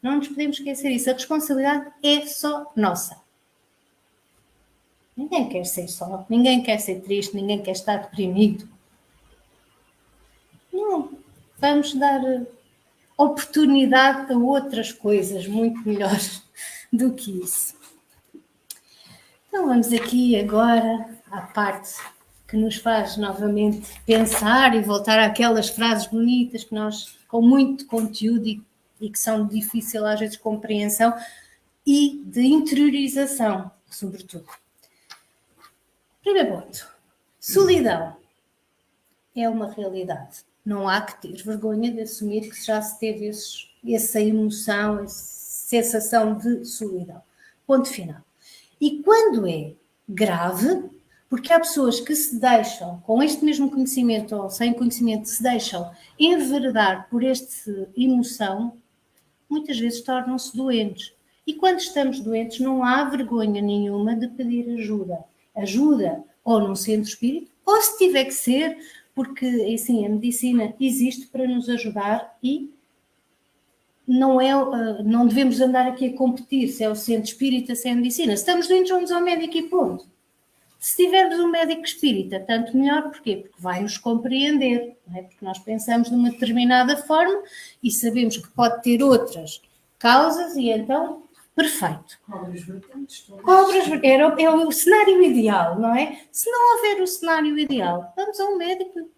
[SPEAKER 2] Não nos podemos esquecer isso. A responsabilidade é só nossa. Ninguém quer ser só, ninguém quer ser triste, ninguém quer estar deprimido. Não, vamos dar oportunidade a outras coisas muito melhores do que isso. Então vamos aqui agora à parte que nos faz novamente pensar e voltar àquelas frases bonitas que nós, com muito conteúdo e que são de difícil às vezes compreensão e de interiorização, sobretudo. Primeiro ponto, solidão é uma realidade. Não há que ter vergonha de assumir que já se teve essa emoção, essa sensação de solidão. Ponto final. E quando é grave, porque há pessoas que se deixam, com este mesmo conhecimento ou sem conhecimento, se deixam enveredar por esta emoção, muitas vezes tornam-se doentes. E quando estamos doentes, não há vergonha nenhuma de pedir ajuda. Ajuda ou num centro espírita, ou se tiver que ser, porque assim, a medicina existe para nos ajudar e não devemos andar aqui a competir se é o centro espírita, se é a medicina. Se estamos doentes, vamos ao médico e ponto. Se tivermos um médico espírita, tanto melhor. Porquê? Porque vai nos compreender. Não é? Porque nós pensamos de uma determinada forma e sabemos que pode ter outras causas e então, perfeito.
[SPEAKER 3] Cobras vertentes.
[SPEAKER 2] É o cenário ideal, não é? Se não houver o cenário ideal, vamos a um médico.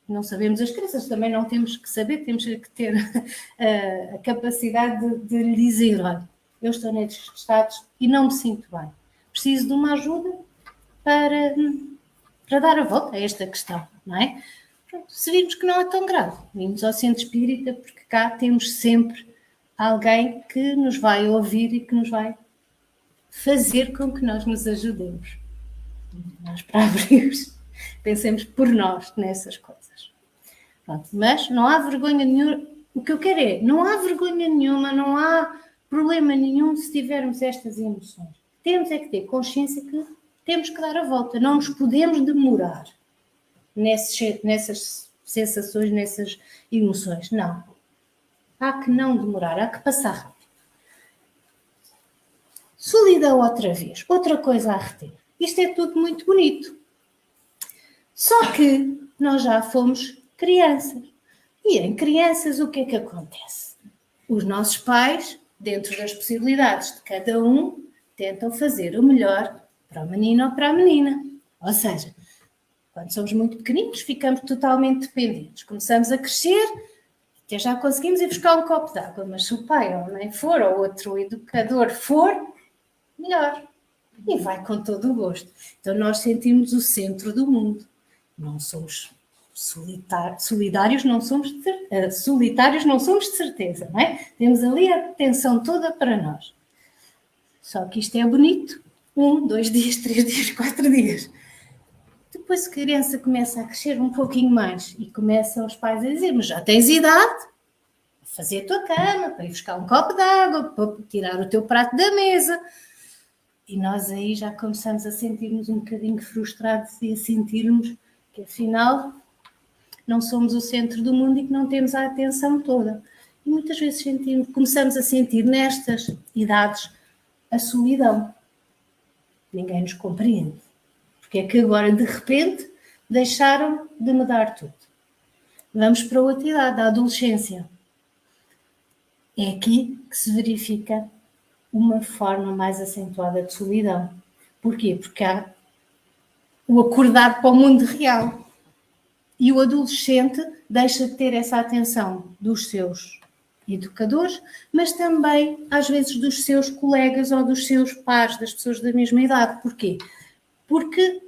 [SPEAKER 2] Não sabemos as crenças, também não temos que saber, temos que ter a capacidade de lhe dizer, olha, eu estou nestes estados e não me sinto bem. Preciso de uma ajuda para dar a volta a esta questão, não é? Pronto, se virmos que não é tão grave, vimos ao centro espírita, porque cá temos sempre alguém que nos vai ouvir e que nos vai fazer com que nós nos ajudemos. Nós próprios pensemos por nós nessas coisas. Pronto, mas não há vergonha nenhuma. O que eu quero é, não há vergonha nenhuma, não há problema nenhum se tivermos estas emoções. Temos é que ter consciência que temos que dar a volta. Não nos podemos demorar nessas sensações, nessas emoções. Não. Há que não demorar, há que passar rápido. Solidão outra vez. Outra coisa a reter. Isto é tudo muito bonito. Só que nós já fomos crianças. E em crianças o que é que acontece? Os nossos pais, dentro das possibilidades de cada um, tentam fazer o melhor para o menino ou para a menina. Ou seja, quando somos muito pequeninos, ficamos totalmente dependentes. Começamos a crescer, até já conseguimos ir buscar um copo de água, mas se o pai ou a mãe for, ou outro educador for, melhor. E vai com todo o gosto. Então nós sentimos o centro do mundo. Não somos solitários, não somos solitários, não somos de certeza, não é? Temos ali a atenção toda para nós. Só que isto é bonito. 1, 2 dias, 3 dias, 4 dias. Depois a criança começa a crescer um pouquinho mais e começam os pais a dizer, mas já tens idade para fazer a tua cama, para ir buscar um copo de água, para tirar o teu prato da mesa. E nós aí já começamos a sentir-nos um bocadinho frustrados e a sentirmos que afinal não somos o centro do mundo e que não temos a atenção toda. E muitas vezes começamos a sentir nestas idades a solidão. Ninguém nos compreende. Porque é que agora, de repente, deixaram de me dar tudo. Vamos para outra idade, a adolescência. É aqui que se verifica uma forma mais acentuada de solidão. Porquê? Porque há o acordar para o mundo real. E o adolescente deixa de ter essa atenção dos seus educadores, mas também, às vezes, dos seus colegas ou dos seus pares, das pessoas da mesma idade. Porquê? Porque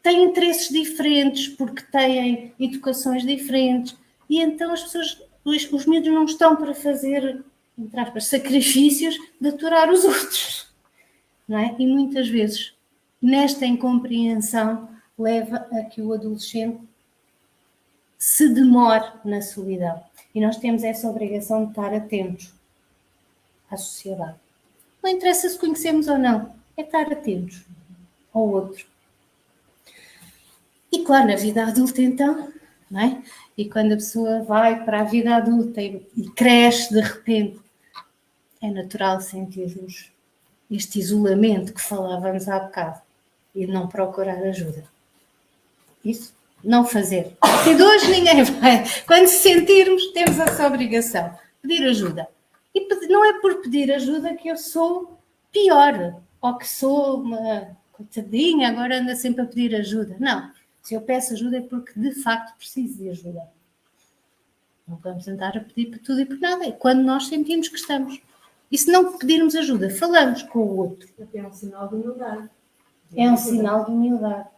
[SPEAKER 2] têm interesses diferentes, porque têm educações diferentes, e então as pessoas, os miúdos não estão para fazer, entre aspas, sacrifícios de aturar os outros. Não é? E muitas vezes, nesta incompreensão, leva a que o adolescente se demore na solidão. E nós temos essa obrigação de estar atentos à sociedade. Não interessa se conhecemos ou não, é estar atentos ao outro. E claro, na vida adulta então, não é? E quando a pessoa vai para a vida adulta e cresce de repente, é natural sentirmos este isolamento que falávamos há bocado e não procurar ajuda. Isso, não fazer. E de hoje ninguém vai. Quando se sentirmos, temos essa obrigação. Pedir ajuda. E não é por pedir ajuda que eu sou pior, ou que sou uma coitadinha, agora anda sempre a pedir ajuda. Não. Se eu peço ajuda é porque de facto preciso de ajuda. Não vamos andar a pedir por tudo e por nada. É quando nós sentimos que estamos. E se não pedirmos ajuda, falamos com o outro.
[SPEAKER 3] Até é um sinal de humildade.
[SPEAKER 2] É um sinal de humildade.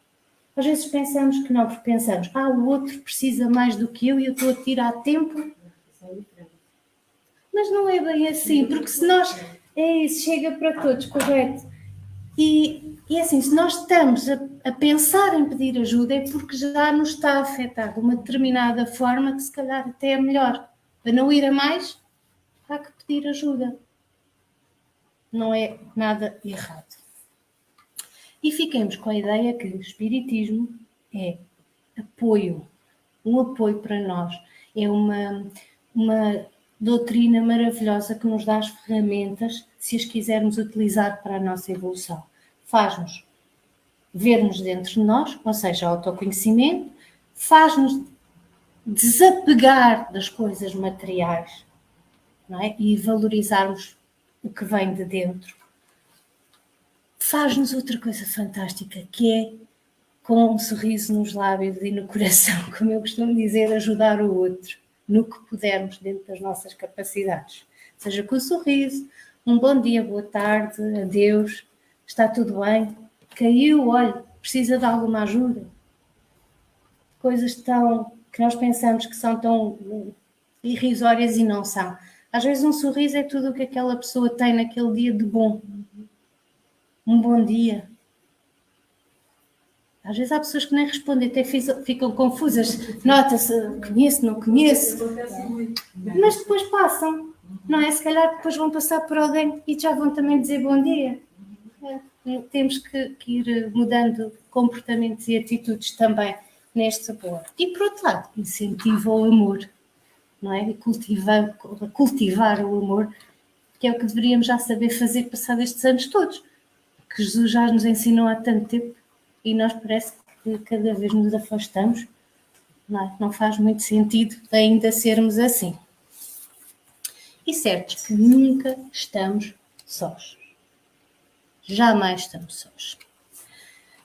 [SPEAKER 2] Às vezes pensamos que não, porque pensamos, o outro precisa mais do que eu e eu estou a tirar tempo.
[SPEAKER 3] Isso é diferente.
[SPEAKER 2] Mas não é bem assim, porque se nós... É isso, chega para todos, correto. E assim, se nós estamos a pensar em pedir ajuda é porque já nos está a afetar de uma determinada forma que se calhar até é melhor. Para não ir a mais, há que pedir ajuda. Não é nada errado. E fiquemos com a ideia que o espiritismo é apoio, um apoio para nós. É uma doutrina maravilhosa que nos dá as ferramentas, se as quisermos utilizar para a nossa evolução. Faz-nos vermos dentro de nós, ou seja, autoconhecimento, faz-nos desapegar das coisas materiais, não é? E valorizarmos o que vem de dentro. Faz-nos outra coisa fantástica, que é, com um sorriso nos lábios e no coração, como eu costumo dizer, ajudar o outro, no que pudermos, dentro das nossas capacidades. Seja com um sorriso, um bom dia, boa tarde, adeus, está tudo bem, caiu, olha, precisa de alguma ajuda. Coisas que nós pensamos que são tão irrisórias e não são. Às vezes um sorriso é tudo o que aquela pessoa tem naquele dia de bom. Um bom dia. Às vezes há pessoas que nem respondem, até ficam confusas. Nota-se, conheço, não conheço. Mas depois passam, não é? Se calhar depois vão passar por alguém e já vão também dizer bom dia. Temos que ir mudando comportamentos e atitudes também neste sabor. E por outro lado, incentiva o amor, não é? E cultivar o amor, que é o que deveríamos já saber fazer passado estes anos todos. Que Jesus já nos ensinou há tanto tempo e nós parece que cada vez nos afastamos. Não faz muito sentido ainda sermos assim. E certo que nunca estamos sós. Jamais estamos sós.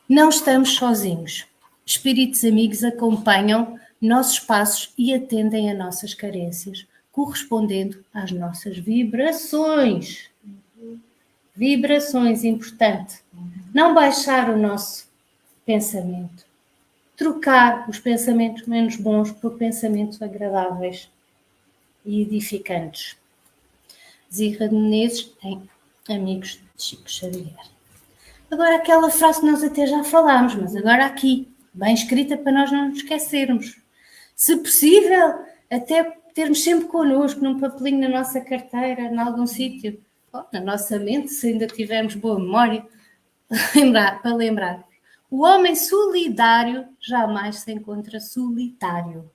[SPEAKER 2] Não estamos sozinhos. Espíritos amigos acompanham nossos passos e atendem a nossas carências, correspondendo às nossas vibrações. Vibrações, importante. Não baixar o nosso pensamento. Trocar os pensamentos menos bons por pensamentos agradáveis e edificantes. Zirra de Menezes, em Amigos de Chico Xavier. Agora aquela frase que nós até já falámos, mas agora aqui, bem escrita para nós não nos esquecermos. Se possível, até termos sempre connosco, num papelinho na nossa carteira, em algum sítio, na nossa mente, se ainda tivermos boa memória, para lembrar. O homem solidário jamais se encontra solitário.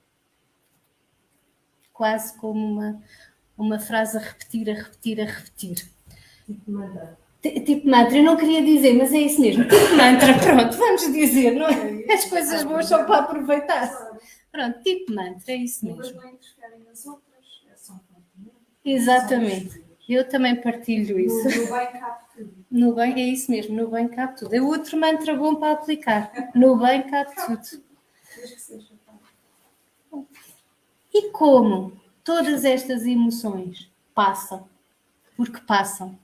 [SPEAKER 2] Quase como uma frase a repetir. Tipo mantra, eu não queria dizer, mas é isso mesmo. Tipo mantra, pronto, vamos dizer, não é? As coisas boas são para aproveitar. Pronto, tipo mantra, é isso mesmo. Exatamente. Eu também partilho isso.
[SPEAKER 3] No bem cabe tudo.
[SPEAKER 2] No bem, é isso mesmo, no bem cabe tudo. É outro mantra bom para aplicar. No bem cabe tudo. E como todas estas emoções passam, porque passam,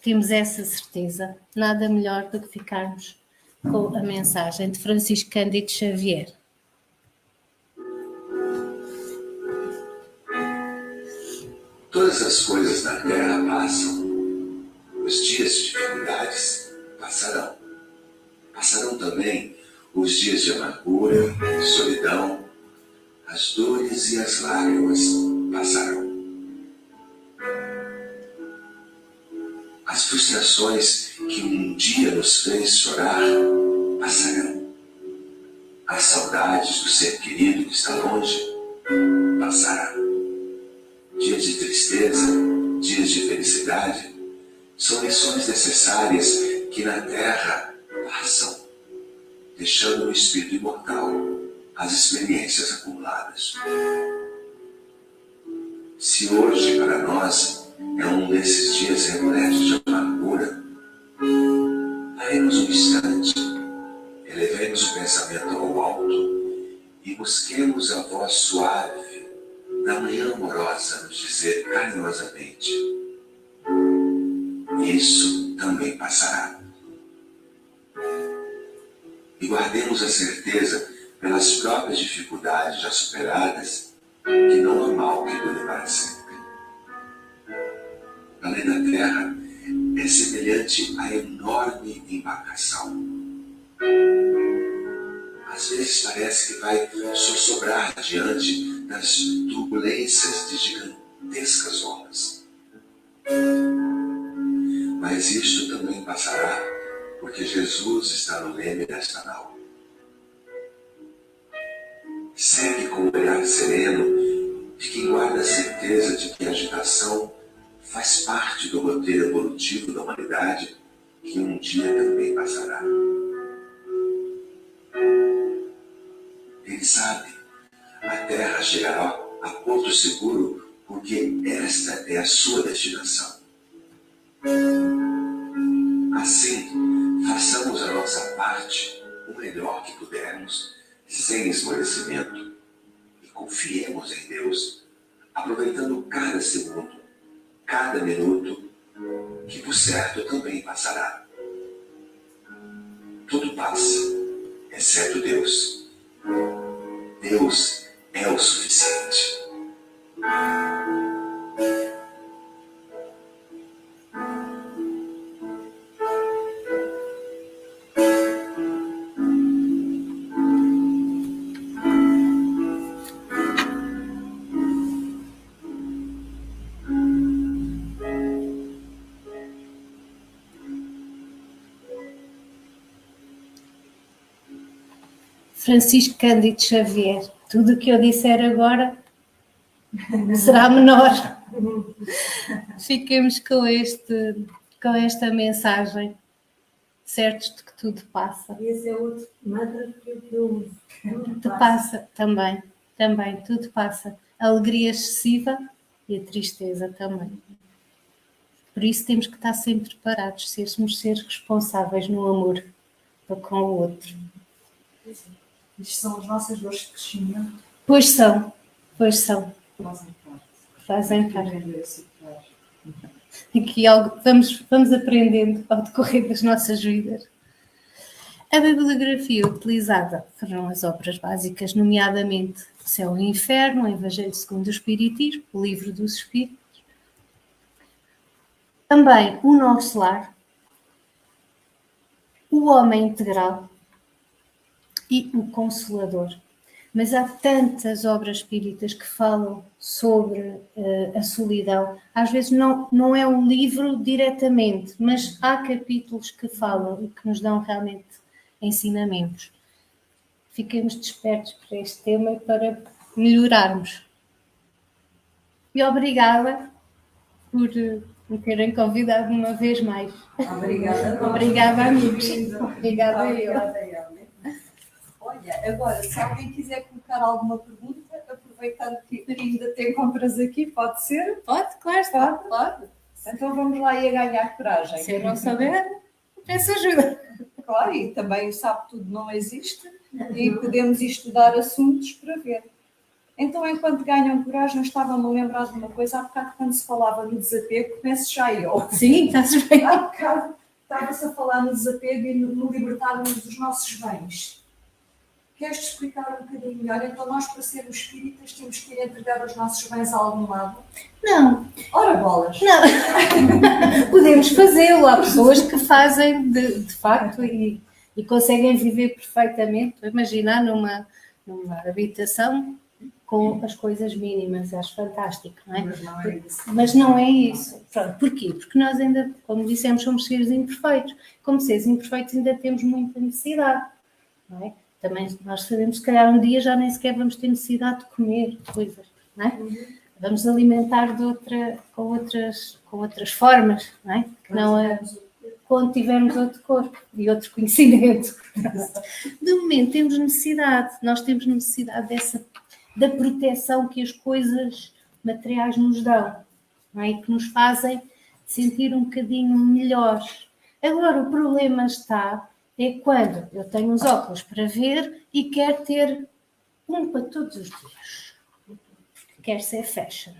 [SPEAKER 2] temos essa certeza, nada melhor do que ficarmos com a mensagem de Francisco Cândido Xavier.
[SPEAKER 4] Todas as coisas na Terra passam. Os dias de dificuldades passarão. Passarão também os dias de amargura, solidão, as dores e as lágrimas passarão. As frustrações que um dia nos fez chorar passarão. As saudades do ser querido que está longe passarão. Dias de tristeza, dias de felicidade, são lições necessárias que na Terra passam, deixando no espírito imortal as experiências acumuladas. Se hoje para nós é um desses dias repletos de amargura, paremos um instante, elevemos o pensamento ao alto e busquemos a voz suave da manhã amorosa nos dizer carinhosamente: isso também passará. E guardemos a certeza, pelas próprias dificuldades já superadas, que não há mal que dure para sempre. A lei da terra é semelhante à enorme embarcação. Às vezes parece que vai sossobrar diante das turbulências de gigantescas ondas. Mas isto também passará, porque Jesus está no leme desta nau. Segue com o olhar sereno de quem guarda a certeza de que a agitação faz parte do roteiro evolutivo da humanidade, que um dia também passará. Ele sabe, a Terra chegará a porto seguro porque esta é a sua destinação. Assim, façamos a nossa parte o melhor que pudermos, sem esmorecimento, e confiemos em Deus, aproveitando cada segundo, cada minuto, que por certo também passará. Tudo passa, exceto Deus. Deus é o suficiente.
[SPEAKER 2] Francisco Cândido Xavier, tudo o que eu disser agora será menor. Fiquemos com esta mensagem, certos de que tudo passa.
[SPEAKER 3] Esse é outro mantra que eu uso.
[SPEAKER 2] Tudo passa também, tudo passa. A alegria excessiva e a tristeza também. Por isso temos que estar sempre preparados, sermos seres responsáveis no amor para com o outro.
[SPEAKER 1] Isto são as nossas dores de crescimento.
[SPEAKER 2] Pois são.
[SPEAKER 1] Fazem parte.
[SPEAKER 2] Fazem parte. Aqui vamos aprendendo ao decorrer das nossas vidas. A bibliografia utilizada foram as obras básicas, nomeadamente O Céu e o Inferno, o Evangelho segundo o Espiritismo, o Livro dos Espíritos. Também O Nosso Lar, O Homem Integral e O Consolador. Mas há tantas obras espíritas que falam sobre a solidão. Às vezes não é um livro diretamente, mas há capítulos que falam e que nos dão realmente ensinamentos. Fiquemos despertos para este tema e para melhorarmos. E obrigada por me terem convidado uma vez mais.
[SPEAKER 1] Obrigada.
[SPEAKER 2] Obrigada, amigos. Obrigada a eu.
[SPEAKER 1] Olha, agora, se alguém quiser colocar alguma pergunta, aproveitando que ainda tem compras aqui, pode ser?
[SPEAKER 2] Pode, claro.
[SPEAKER 1] Pode. Então vamos lá e a ganhar coragem.
[SPEAKER 2] Se eu não souber, peço ajuda.
[SPEAKER 1] Claro, e também o sabe tudo não existe e podemos estudar assuntos para ver. Então, enquanto ganham coragem, estava-me a lembrar de uma coisa, há bocado quando se falava no desapego, começo já eu.
[SPEAKER 2] Sim, está-se bem.
[SPEAKER 1] Há bocado estava-se a falar no desapego e no libertarmos dos nossos bens. Queres explicar um bocadinho melhor? Então, nós, para sermos espíritas, temos que ir entregar os nossos bens a algum lado?
[SPEAKER 2] Não.
[SPEAKER 1] Ora, bolas!
[SPEAKER 2] Não. Podemos fazê-lo. Há pessoas que fazem de facto e conseguem viver perfeitamente. Imaginar numa habitação com as coisas mínimas. Acho fantástico, não é?
[SPEAKER 1] Mas não é isso.
[SPEAKER 2] Mas não é isso. Pronto. Porquê? Porque nós ainda, como dissemos, somos seres imperfeitos. Como seres imperfeitos ainda temos muita necessidade, não é? Também nós sabemos que se calhar um dia já nem sequer vamos ter necessidade de comer coisas, não é? Vamos alimentar com outras formas, não é? Que não quando tivermos outro corpo e outro conhecimento. De momento temos necessidade, nós temos necessidade da proteção que as coisas materiais nos dão. não é? E que nos fazem sentir um bocadinho melhores. Agora, o problema é quando eu tenho os óculos para ver e quero ter um para todos os dias. Quer ser fashion.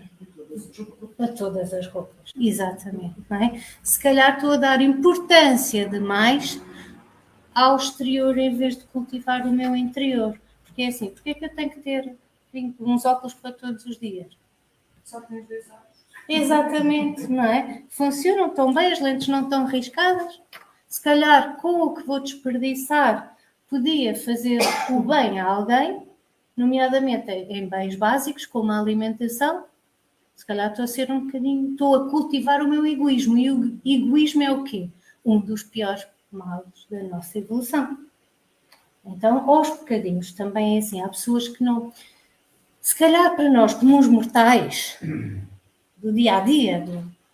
[SPEAKER 2] Para todas as roupas. Exatamente. Não é? Se calhar estou a dar importância demais ao exterior em vez de cultivar o meu interior. Porque é assim, porque é que eu tenho que ter uns óculos para todos os dias?
[SPEAKER 3] Só tens 2 óculos.
[SPEAKER 2] Exatamente, não é? Funcionam tão bem, as lentes não estão riscadas. Se calhar, com o que vou desperdiçar, podia fazer o bem a alguém, nomeadamente em bens básicos, como a alimentação. Se calhar estou a cultivar o meu egoísmo. E o egoísmo é o quê? Um dos piores males da nossa evolução. Então, aos bocadinhos, também é assim, há pessoas que não... Se calhar para nós, como uns mortais, do dia-a-dia,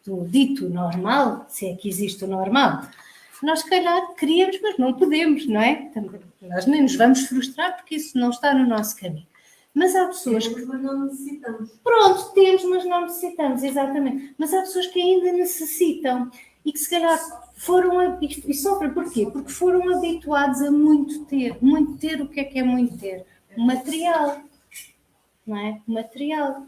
[SPEAKER 2] do dito normal, se é que existe o normal, nós se calhar queríamos, mas não podemos, não é? Nós nem nos vamos frustrar porque isso não está no nosso caminho. Mas há pessoas que...
[SPEAKER 3] Mas não necessitamos.
[SPEAKER 2] Pronto, temos, mas não necessitamos, exatamente. Mas há pessoas que ainda necessitam e que se calhar foram... E sofrem porquê? Porque foram habituados a muito ter. Muito ter, o que é muito ter? Material. Não é? Material.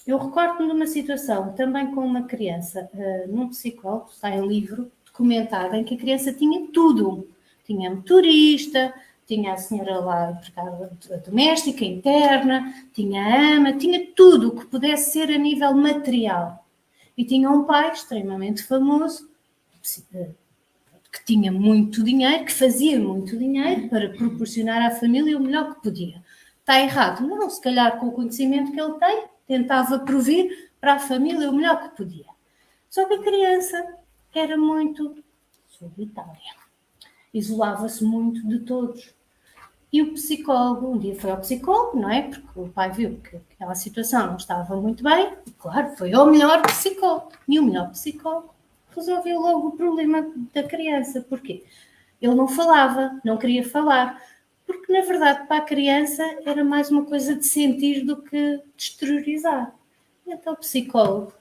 [SPEAKER 2] Eu recordo-me de uma situação, também com uma criança, num psicólogo, está em livro, documentado, em que a criança tinha tudo. Tinha motorista, tinha a senhora lá empregada doméstica, interna, tinha a ama, tinha tudo o que pudesse ser a nível material. E tinha um pai extremamente famoso, que tinha muito dinheiro, que fazia muito dinheiro para proporcionar à família o melhor que podia. Está errado? Não, se calhar com o conhecimento que ele tem, tentava provir para a família o melhor que podia. Só que a criança era muito solitária. Isolava-se muito de todos. E o psicólogo, um dia foi ao psicólogo, não é? Porque o pai viu que aquela situação não estava muito bem. E, claro, foi ao melhor psicólogo. E o melhor psicólogo resolveu logo o problema da criança. Porquê? Ele não falava, não queria falar. Porque, na verdade, para a criança era mais uma coisa de sentir do que de exteriorizar. E então o psicólogo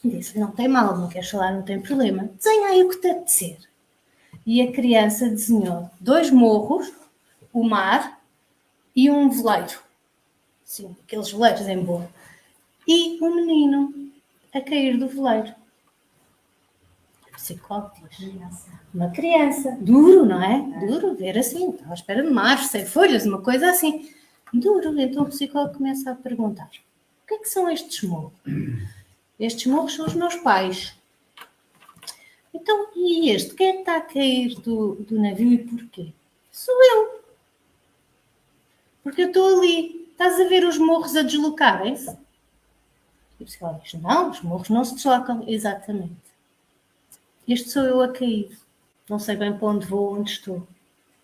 [SPEAKER 2] disse, não tem mal, não queres falar, não tem problema. Desenha aí o que te apetecer. E a criança desenhou 2 morros, o mar e um veleiro. Sim, aqueles veleiros em boa. E um menino a cair do veleiro. O psicólogo diz, uma criança, duro, não é? Duro, ver assim, estava à espera de mar, sem folhas, uma coisa assim. Duro. Então o psicólogo começa a perguntar, o que é que são estes morros? Estes morros são os meus pais. Então, e este? Quem é que está a cair do navio e porquê? Sou eu. Porque eu estou ali. Estás a ver os morros a deslocarem-se? E o psicólogo diz, não, os morros não se deslocam. Exatamente. Este sou eu a cair. Não sei bem para onde vou, onde estou.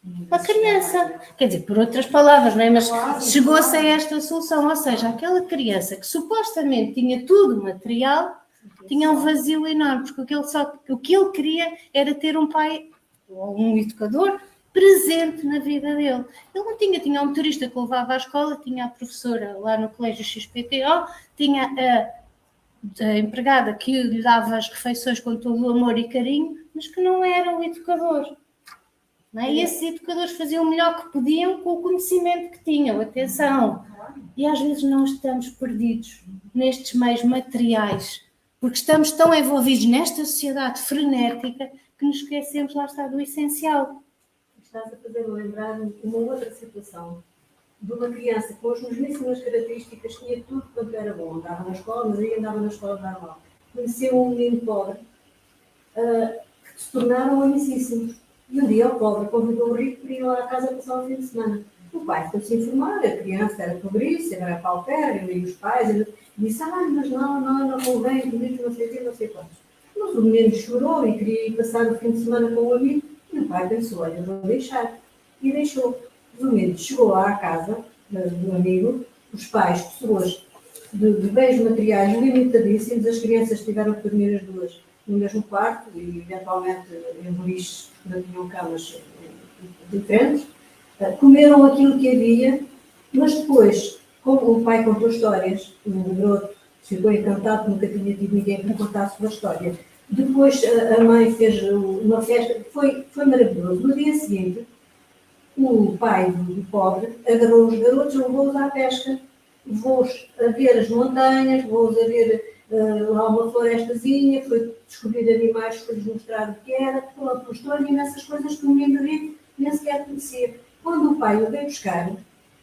[SPEAKER 2] Uma criança. Quer dizer, por outras palavras, não é? Mas chegou-se a esta solução. Ou seja, aquela criança que supostamente tinha tudo material, tinha um vazio enorme, porque o que ele queria era ter um pai ou um educador presente na vida dele. Ele não tinha um motorista que o levava à escola, tinha a professora lá no colégio XPTO, tinha a empregada que lhe dava as refeições com todo o amor e carinho, mas que não era o educador. Não é? E esses educadores faziam o melhor que podiam com o conhecimento que tinham. Atenção! E às vezes nós estamos perdidos nestes meios materiais, porque estamos tão envolvidos nesta sociedade frenética que nos esquecemos, lá está, do essencial.
[SPEAKER 3] Estás a fazer-me lembrar uma outra situação de uma criança com as mesmíssimas características, tinha tudo quanto era bom. Andava na escola, mas aí andava na escola normal. Conheceu um menino pobre que se tornaram amicíssimos. E um dia o pobre convidou o rico para ir lá à casa passar o fim de semana. O pai ficou-se a informar, a criança era pobríssima, era paupérrima, e os pais disse, mas não convém, bonito, não sei o quê, não sei quantos. Mas o menino chorou e queria ir passar o fim de semana com o amigo, e o pai pensou, olha, vou deixar. E deixou. Resumindo, chegou lá à casa do amigo, os pais, pessoas de bens materiais limitadíssimos, as crianças tiveram que dormir as duas no mesmo quarto e eventualmente em boliches que não tinham camas diferentes, comeram aquilo que havia, mas depois, como o pai contou histórias, o garoto ficou encantado, nunca tinha tido ninguém que me contasse uma história. Depois a mãe fez uma festa, foi maravilhoso. No dia seguinte, o pai do pobre agarrou os garotos e levou-os à pesca. Levou-os a ver as montanhas, levou-os a ver lá uma florestazinha, foi descobrir animais, foi-lhes mostrar o que era, pronto, mostrou-lhe imensas coisas que o menino rico nem sequer conhecia. Quando o pai o veio buscar,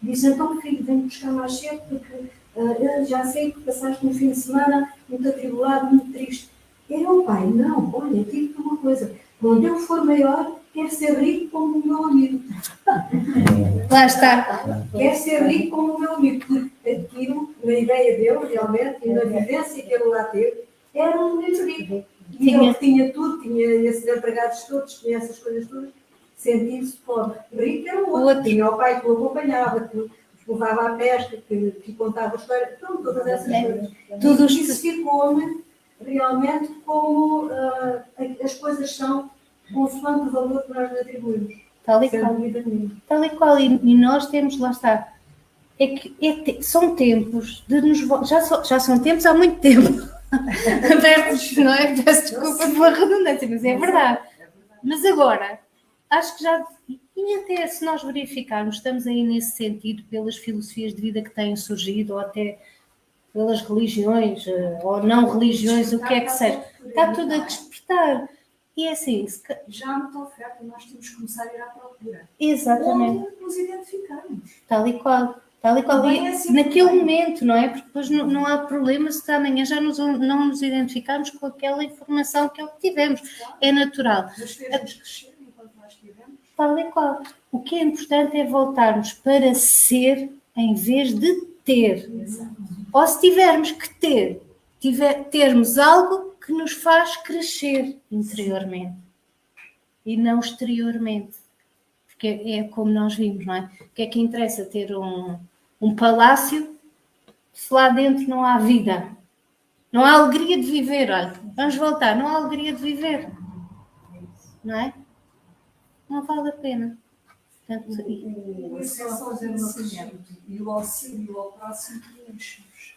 [SPEAKER 3] disse: então, filho, vem buscar mais cedo, porque eu já sei que passaste um fim de semana muito atribulado, muito triste. Era o pai: não, olha, digo-te uma coisa, quando eu for maior, quero ser rico como o meu amigo.
[SPEAKER 2] Lá está.
[SPEAKER 3] Quer ser rico como o meu amigo, porque aquilo, na ideia dele, realmente, e na vivência que ele lá teve, era um menino rico. E ele tinha tudo, tinha esses empregados todos, tinha essas coisas todas, sentia-se pobre. Rico era o outro. Tinha o pai que o acompanhava, que o levava à pesca, que contava a história, pronto, todas essas coisas.
[SPEAKER 2] Tudo
[SPEAKER 3] E isso ficou-me realmente como as coisas são, consoante o valor que nós lhe atribuímos.
[SPEAKER 2] Tal e
[SPEAKER 3] Sem
[SPEAKER 2] qual.
[SPEAKER 3] dúvida nenhuma.
[SPEAKER 2] Tal e qual. E nós temos, lá está. São tempos de nos. Já são tempos há muito tempo. Não é? Peço desculpa pela redundância, mas é verdade. Mas agora, acho que já. E até se nós verificarmos, estamos aí nesse sentido, pelas filosofias de vida que têm surgido, ou até pelas religiões, ou não religiões, o que é que seja. Está tudo a despertar. E é assim.
[SPEAKER 1] Já há muita oferta, nós temos que começar a ir à procura.
[SPEAKER 2] Exatamente.
[SPEAKER 1] Onde nos identificamos.
[SPEAKER 2] Tal e qual. Tal e qual.
[SPEAKER 1] Não
[SPEAKER 2] E
[SPEAKER 1] é assim
[SPEAKER 2] naquele
[SPEAKER 1] também.
[SPEAKER 2] momento, não é? Porque depois não há problema se amanhã já não nos identificarmos com aquela informação que obtivemos. É natural.
[SPEAKER 1] Mas fez-nos crescer enquanto nós estivemos.
[SPEAKER 2] Tal e qual. O que é importante é voltarmos para ser em vez de ter.
[SPEAKER 1] Exato.
[SPEAKER 2] Ou se tivermos que termos algo que nos faz crescer interiormente e não exteriormente. Porque é como nós vimos, não é? O que é que interessa ter um palácio se lá dentro não há vida? Não há alegria de viver, olha. Vamos voltar, não há alegria de viver. Não é? Não vale a pena. Portanto,
[SPEAKER 1] O acesso ao desenvolvimento e o auxílio ao próximo preenche-nos.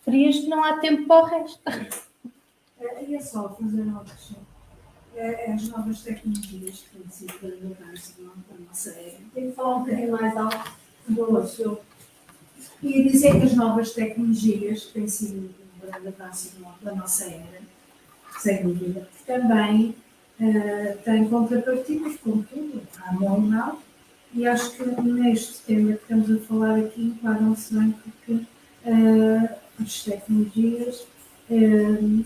[SPEAKER 2] preenche, não há tempo para o resto.
[SPEAKER 5] E é só fazer uma questão. As novas tecnologias que têm sido para avançar na nossa era.
[SPEAKER 3] Tenho que falar um bocadinho mais alto.
[SPEAKER 5] E dizer que as novas tecnologias que têm sido um grande avanço da nossa era, sem dúvida, também têm contrapartidas, como tudo, há bom e mau, e acho que neste tema que estamos a falar aqui enquadram-se bem porque as tecnologias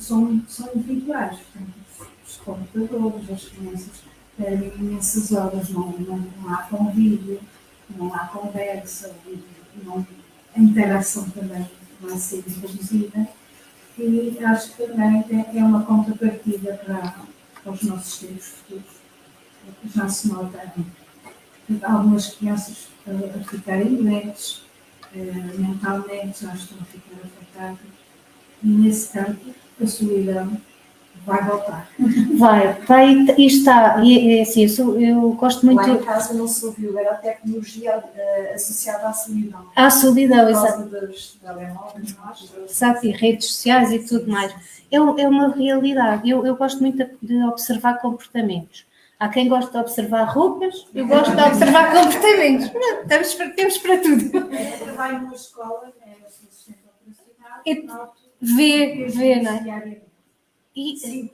[SPEAKER 5] são individuais, portanto, os computadores, as crianças perdem imensas horas, não há convívio, não há conversa, a interação também vai ser reduzida e acho que também é uma contrapartida para os nossos tempos futuros. Já se nota algumas crianças a ficarem doentes, mentalmente já estão a ficar afetadas e nesse campo a solidão vai voltar.
[SPEAKER 2] Vai e está. E é assim, eu gosto muito.
[SPEAKER 1] Lá em casa não se ouviu, era a tecnologia associada à solidão.
[SPEAKER 2] À solidão,
[SPEAKER 1] Por
[SPEAKER 2] exato.
[SPEAKER 1] causa dos telemóveis,
[SPEAKER 2] Exato, e redes sociais e tudo mais. É uma realidade. Eu gosto muito de observar comportamentos. Há quem goste de observar roupas, eu gosto de observar comportamentos. Temos para tudo.
[SPEAKER 5] Eu trabalho numa escola, sou assistente operacional,
[SPEAKER 2] Vê, não é? E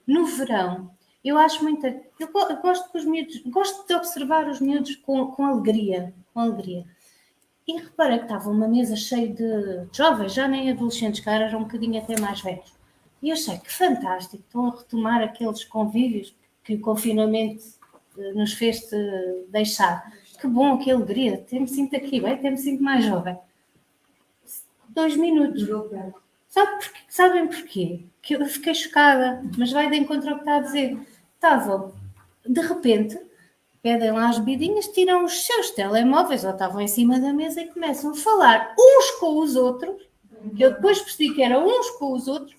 [SPEAKER 2] no verão, eu acho muito. Eu gosto que os miúdos, gosto de observar os miúdos com alegria. E repara que estava uma mesa cheia de jovens, já nem adolescentes, que eram um bocadinho até mais velhos. E eu achei que fantástico, estão a retomar aqueles convívios que o confinamento nos fez deixar. Que bom, que alegria, até me sinto aqui bem, até me sinto mais jovem. 2 minutos. Sabem porquê? Que eu fiquei chocada, mas vai de encontro ao que está a dizer. Estavam, de repente, pedem lá as bebidinhas, tiram os seus telemóveis, ou estavam em cima da mesa e começam a falar uns com os outros, que eu depois percebi que eram uns com os outros,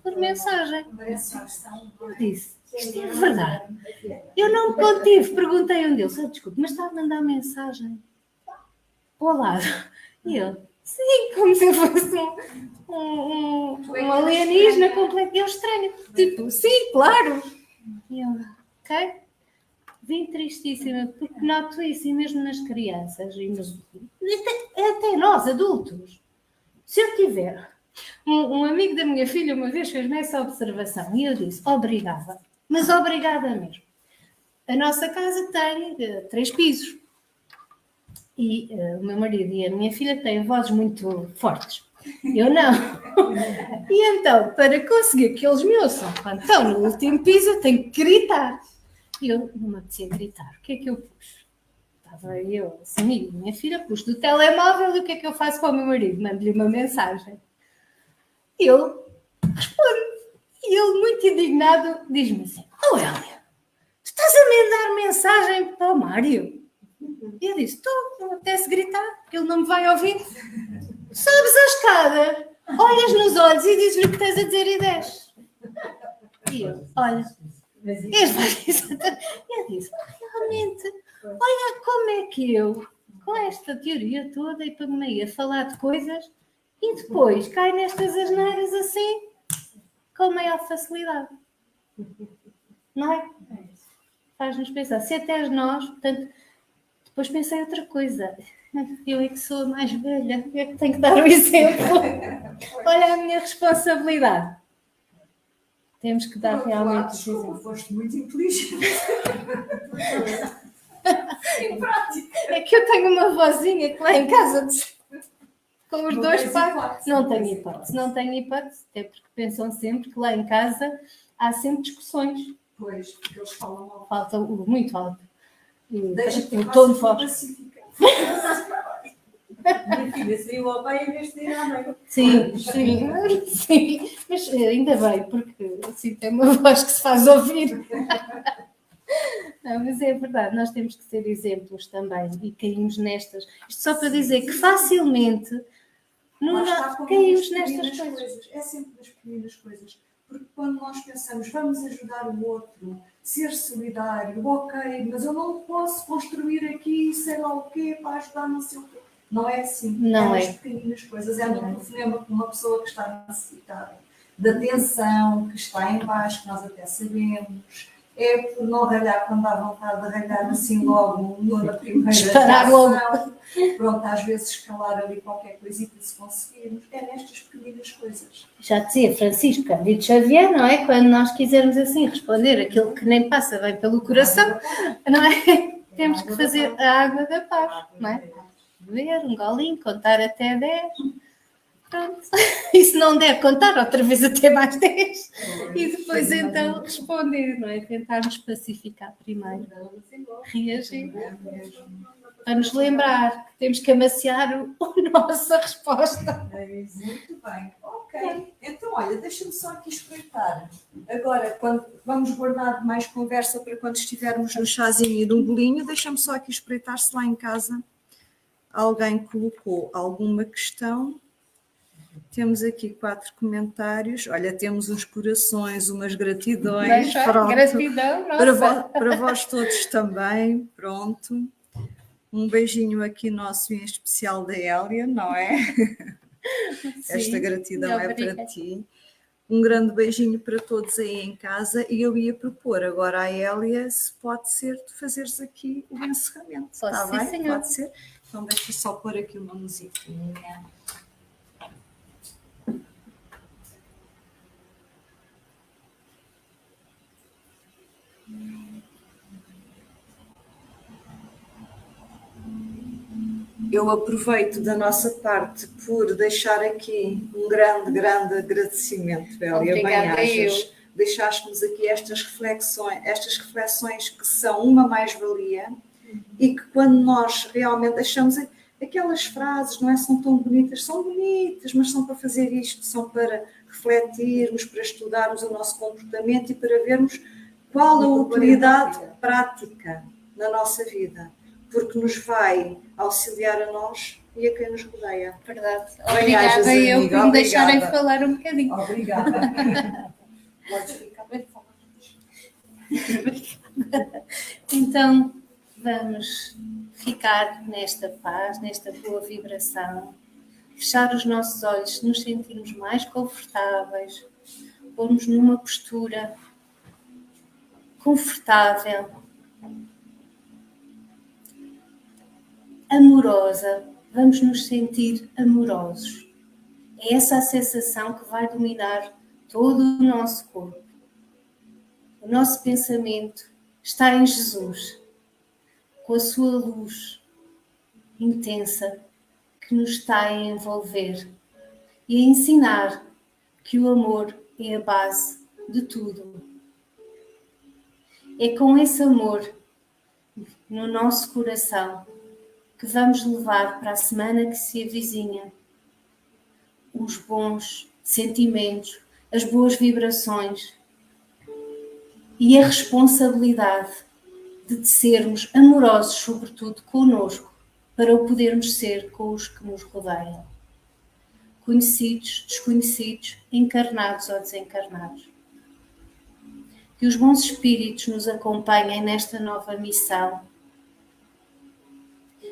[SPEAKER 2] por mensagem. Eu disse, isto é verdade. Eu não me contive, perguntei a um deles, desculpe, mas está a mandar mensagem ao lado. E eu, Sim, como se eu fosse um alienígena completo. Eu estranho. Tipo, sim, claro. E eu, ok? Vim tristíssima, porque noto isso, e mesmo nas crianças, até nós, adultos. Se eu tiver... Um amigo da minha filha uma vez fez-me essa observação e eu disse, obrigada, mas obrigada mesmo. A nossa casa tem 3 pisos e o meu marido e a minha filha têm vozes muito fortes. Eu não. E então, para conseguir que eles me ouçam quando estão no último piso, eu tenho que gritar. E eu não me apetecia gritar. O que é que eu pus? Estava eu, assim, amigo, minha filha, pus do telemóvel e o que é que eu faço para o meu marido? Mando-lhe uma mensagem. E ele responde. E ele, muito indignado, diz-me assim, Hélia, tu estás a mandar mensagem para o Mário? E eu disse, estou, não apetece gritar, porque ele não me vai ouvir. Sobes a escada, olhas nos olhos e dizes-lhe o que tens a dizer e desces. E eu, olha, eu disse, realmente, olha como é que eu, com esta teoria toda, e para-me a falar de coisas, e depois cai nestas asneiras assim, com maior facilidade. Não é? Faz-nos pensar. Se até nós, portanto, depois pensei outra coisa. Eu é que sou a mais velha, eu é que tenho que dar o exemplo. Olha a minha responsabilidade. Temos que dar realmente os exemplos.
[SPEAKER 5] Foste muito inteligente.
[SPEAKER 2] É que eu tenho uma vozinha que lá em casa com os dois pais. Não tenho hipótese, até porque pensam sempre que lá em casa há sempre discussões.
[SPEAKER 5] Pois, porque eles falam mal.
[SPEAKER 2] Falta muito alto.
[SPEAKER 5] Deixa-te
[SPEAKER 2] o tom de voz.
[SPEAKER 3] Minha filha saiu ao bem em vez de ir à mãe.
[SPEAKER 2] Sim. Mas ainda bem, porque assim tem uma voz que se faz ouvir. Não, mas é verdade, nós temos que ser exemplos também e caímos nestas. Isto só para dizer que facilmente caímos nestas coisas.
[SPEAKER 1] É sempre das pequenas coisas. Porque quando nós pensamos, vamos ajudar o outro, ser solidário, ok, mas eu não posso construir aqui, sei lá o quê, para ajudar não sei o quê. Não é assim.
[SPEAKER 2] Não
[SPEAKER 1] é
[SPEAKER 2] é.
[SPEAKER 1] nas pequeninas coisas. É no telefonema com uma pessoa que está necessitada de atenção, que está em baixo, que nós até sabemos. É por não ralhar quando dá vontade de ralhar assim logo na primeira reação. Pronto, às vezes escalar ali qualquer coisita se conseguirmos. É nestas pequeninas coisas.
[SPEAKER 2] Já dizia Francisco Cândido Xavier, não é? Quando nós quisermos assim responder aquilo que nem passa bem pelo coração, não é? Temos que fazer a água da paz, não é? Beber um golinho, contar até 10. Pronto. E se não der, contar outra vez até mais 10. E depois então responder, não é? Tentarmos pacificar primeiro. Reagir. Para nos lembrar que temos que amaciar a nossa resposta.
[SPEAKER 1] Muito bem. Ok. Então, olha, deixa-me só aqui espreitar. Agora, quando vamos guardar mais conversa para quando estivermos no chazinho e no bolinho, deixa-me só aqui espreitar se lá em casa alguém colocou alguma questão. Temos aqui 4 comentários. Olha, temos uns corações, umas gratidões.
[SPEAKER 2] Gratidão, nossa.
[SPEAKER 1] Para vós todos também. Pronto. Um beijinho aqui nosso, em especial da Hélia, não é? Sim, esta gratidão é para ti. Um grande beijinho para todos aí em casa. E eu ia propor agora à Hélia se pode ser tu fazeres aqui o encerramento. Está bem?
[SPEAKER 2] Senhor.
[SPEAKER 1] Pode ser? Então deixa só pôr aqui uma musiquinha. Eu aproveito da nossa parte por deixar aqui um grande agradecimento, Hélia.
[SPEAKER 2] Obrigada,
[SPEAKER 1] Deixaste-nos aqui estas reflexões que são uma mais-valia e que quando nós realmente deixamos aquelas frases, não é? São tão bonitas, mas são para fazer isto, são para refletirmos, para estudarmos o nosso comportamento e para vermos qual a utilidade prática na nossa vida. Porque nos vai auxiliar a nós e a quem nos rodeia.
[SPEAKER 2] Verdade. Obrigada eu por me deixarem falar um bocadinho.
[SPEAKER 1] Obrigada. Podes ficar bem
[SPEAKER 2] Obrigada. Então, vamos ficar nesta paz, nesta boa vibração. fechar os nossos olhos, se nos sentirmos mais confortáveis, pormos numa postura confortável, amorosa, vamos nos sentir amorosos. É essa a sensação que vai dominar todo o nosso corpo. O nosso pensamento está em Jesus, com a sua luz intensa que nos está a envolver e a ensinar que o amor é a base de tudo. É com esse amor no nosso coração que vamos levar para a semana que se avizinha os bons sentimentos, as boas vibrações e a responsabilidade de sermos amorosos, sobretudo connosco, para o podermos ser com os que nos rodeiam. Conhecidos, desconhecidos, encarnados ou desencarnados. Que os bons espíritos nos acompanhem nesta nova missão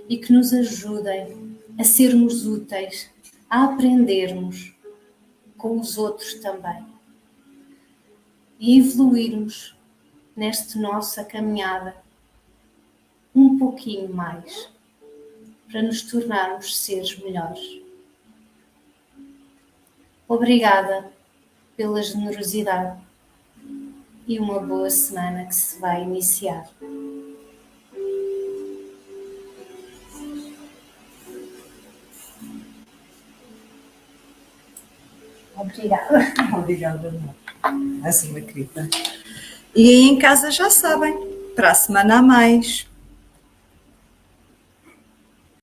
[SPEAKER 2] e que nos ajudem a sermos úteis, a aprendermos com os outros também e evoluirmos nesta nossa caminhada um pouquinho mais para nos tornarmos seres melhores. Obrigada pela generosidade e uma boa semana que se vai iniciar. Obrigada.
[SPEAKER 1] Obrigada, assim, minha querida. E aí em casa já sabem, para a semana a mais.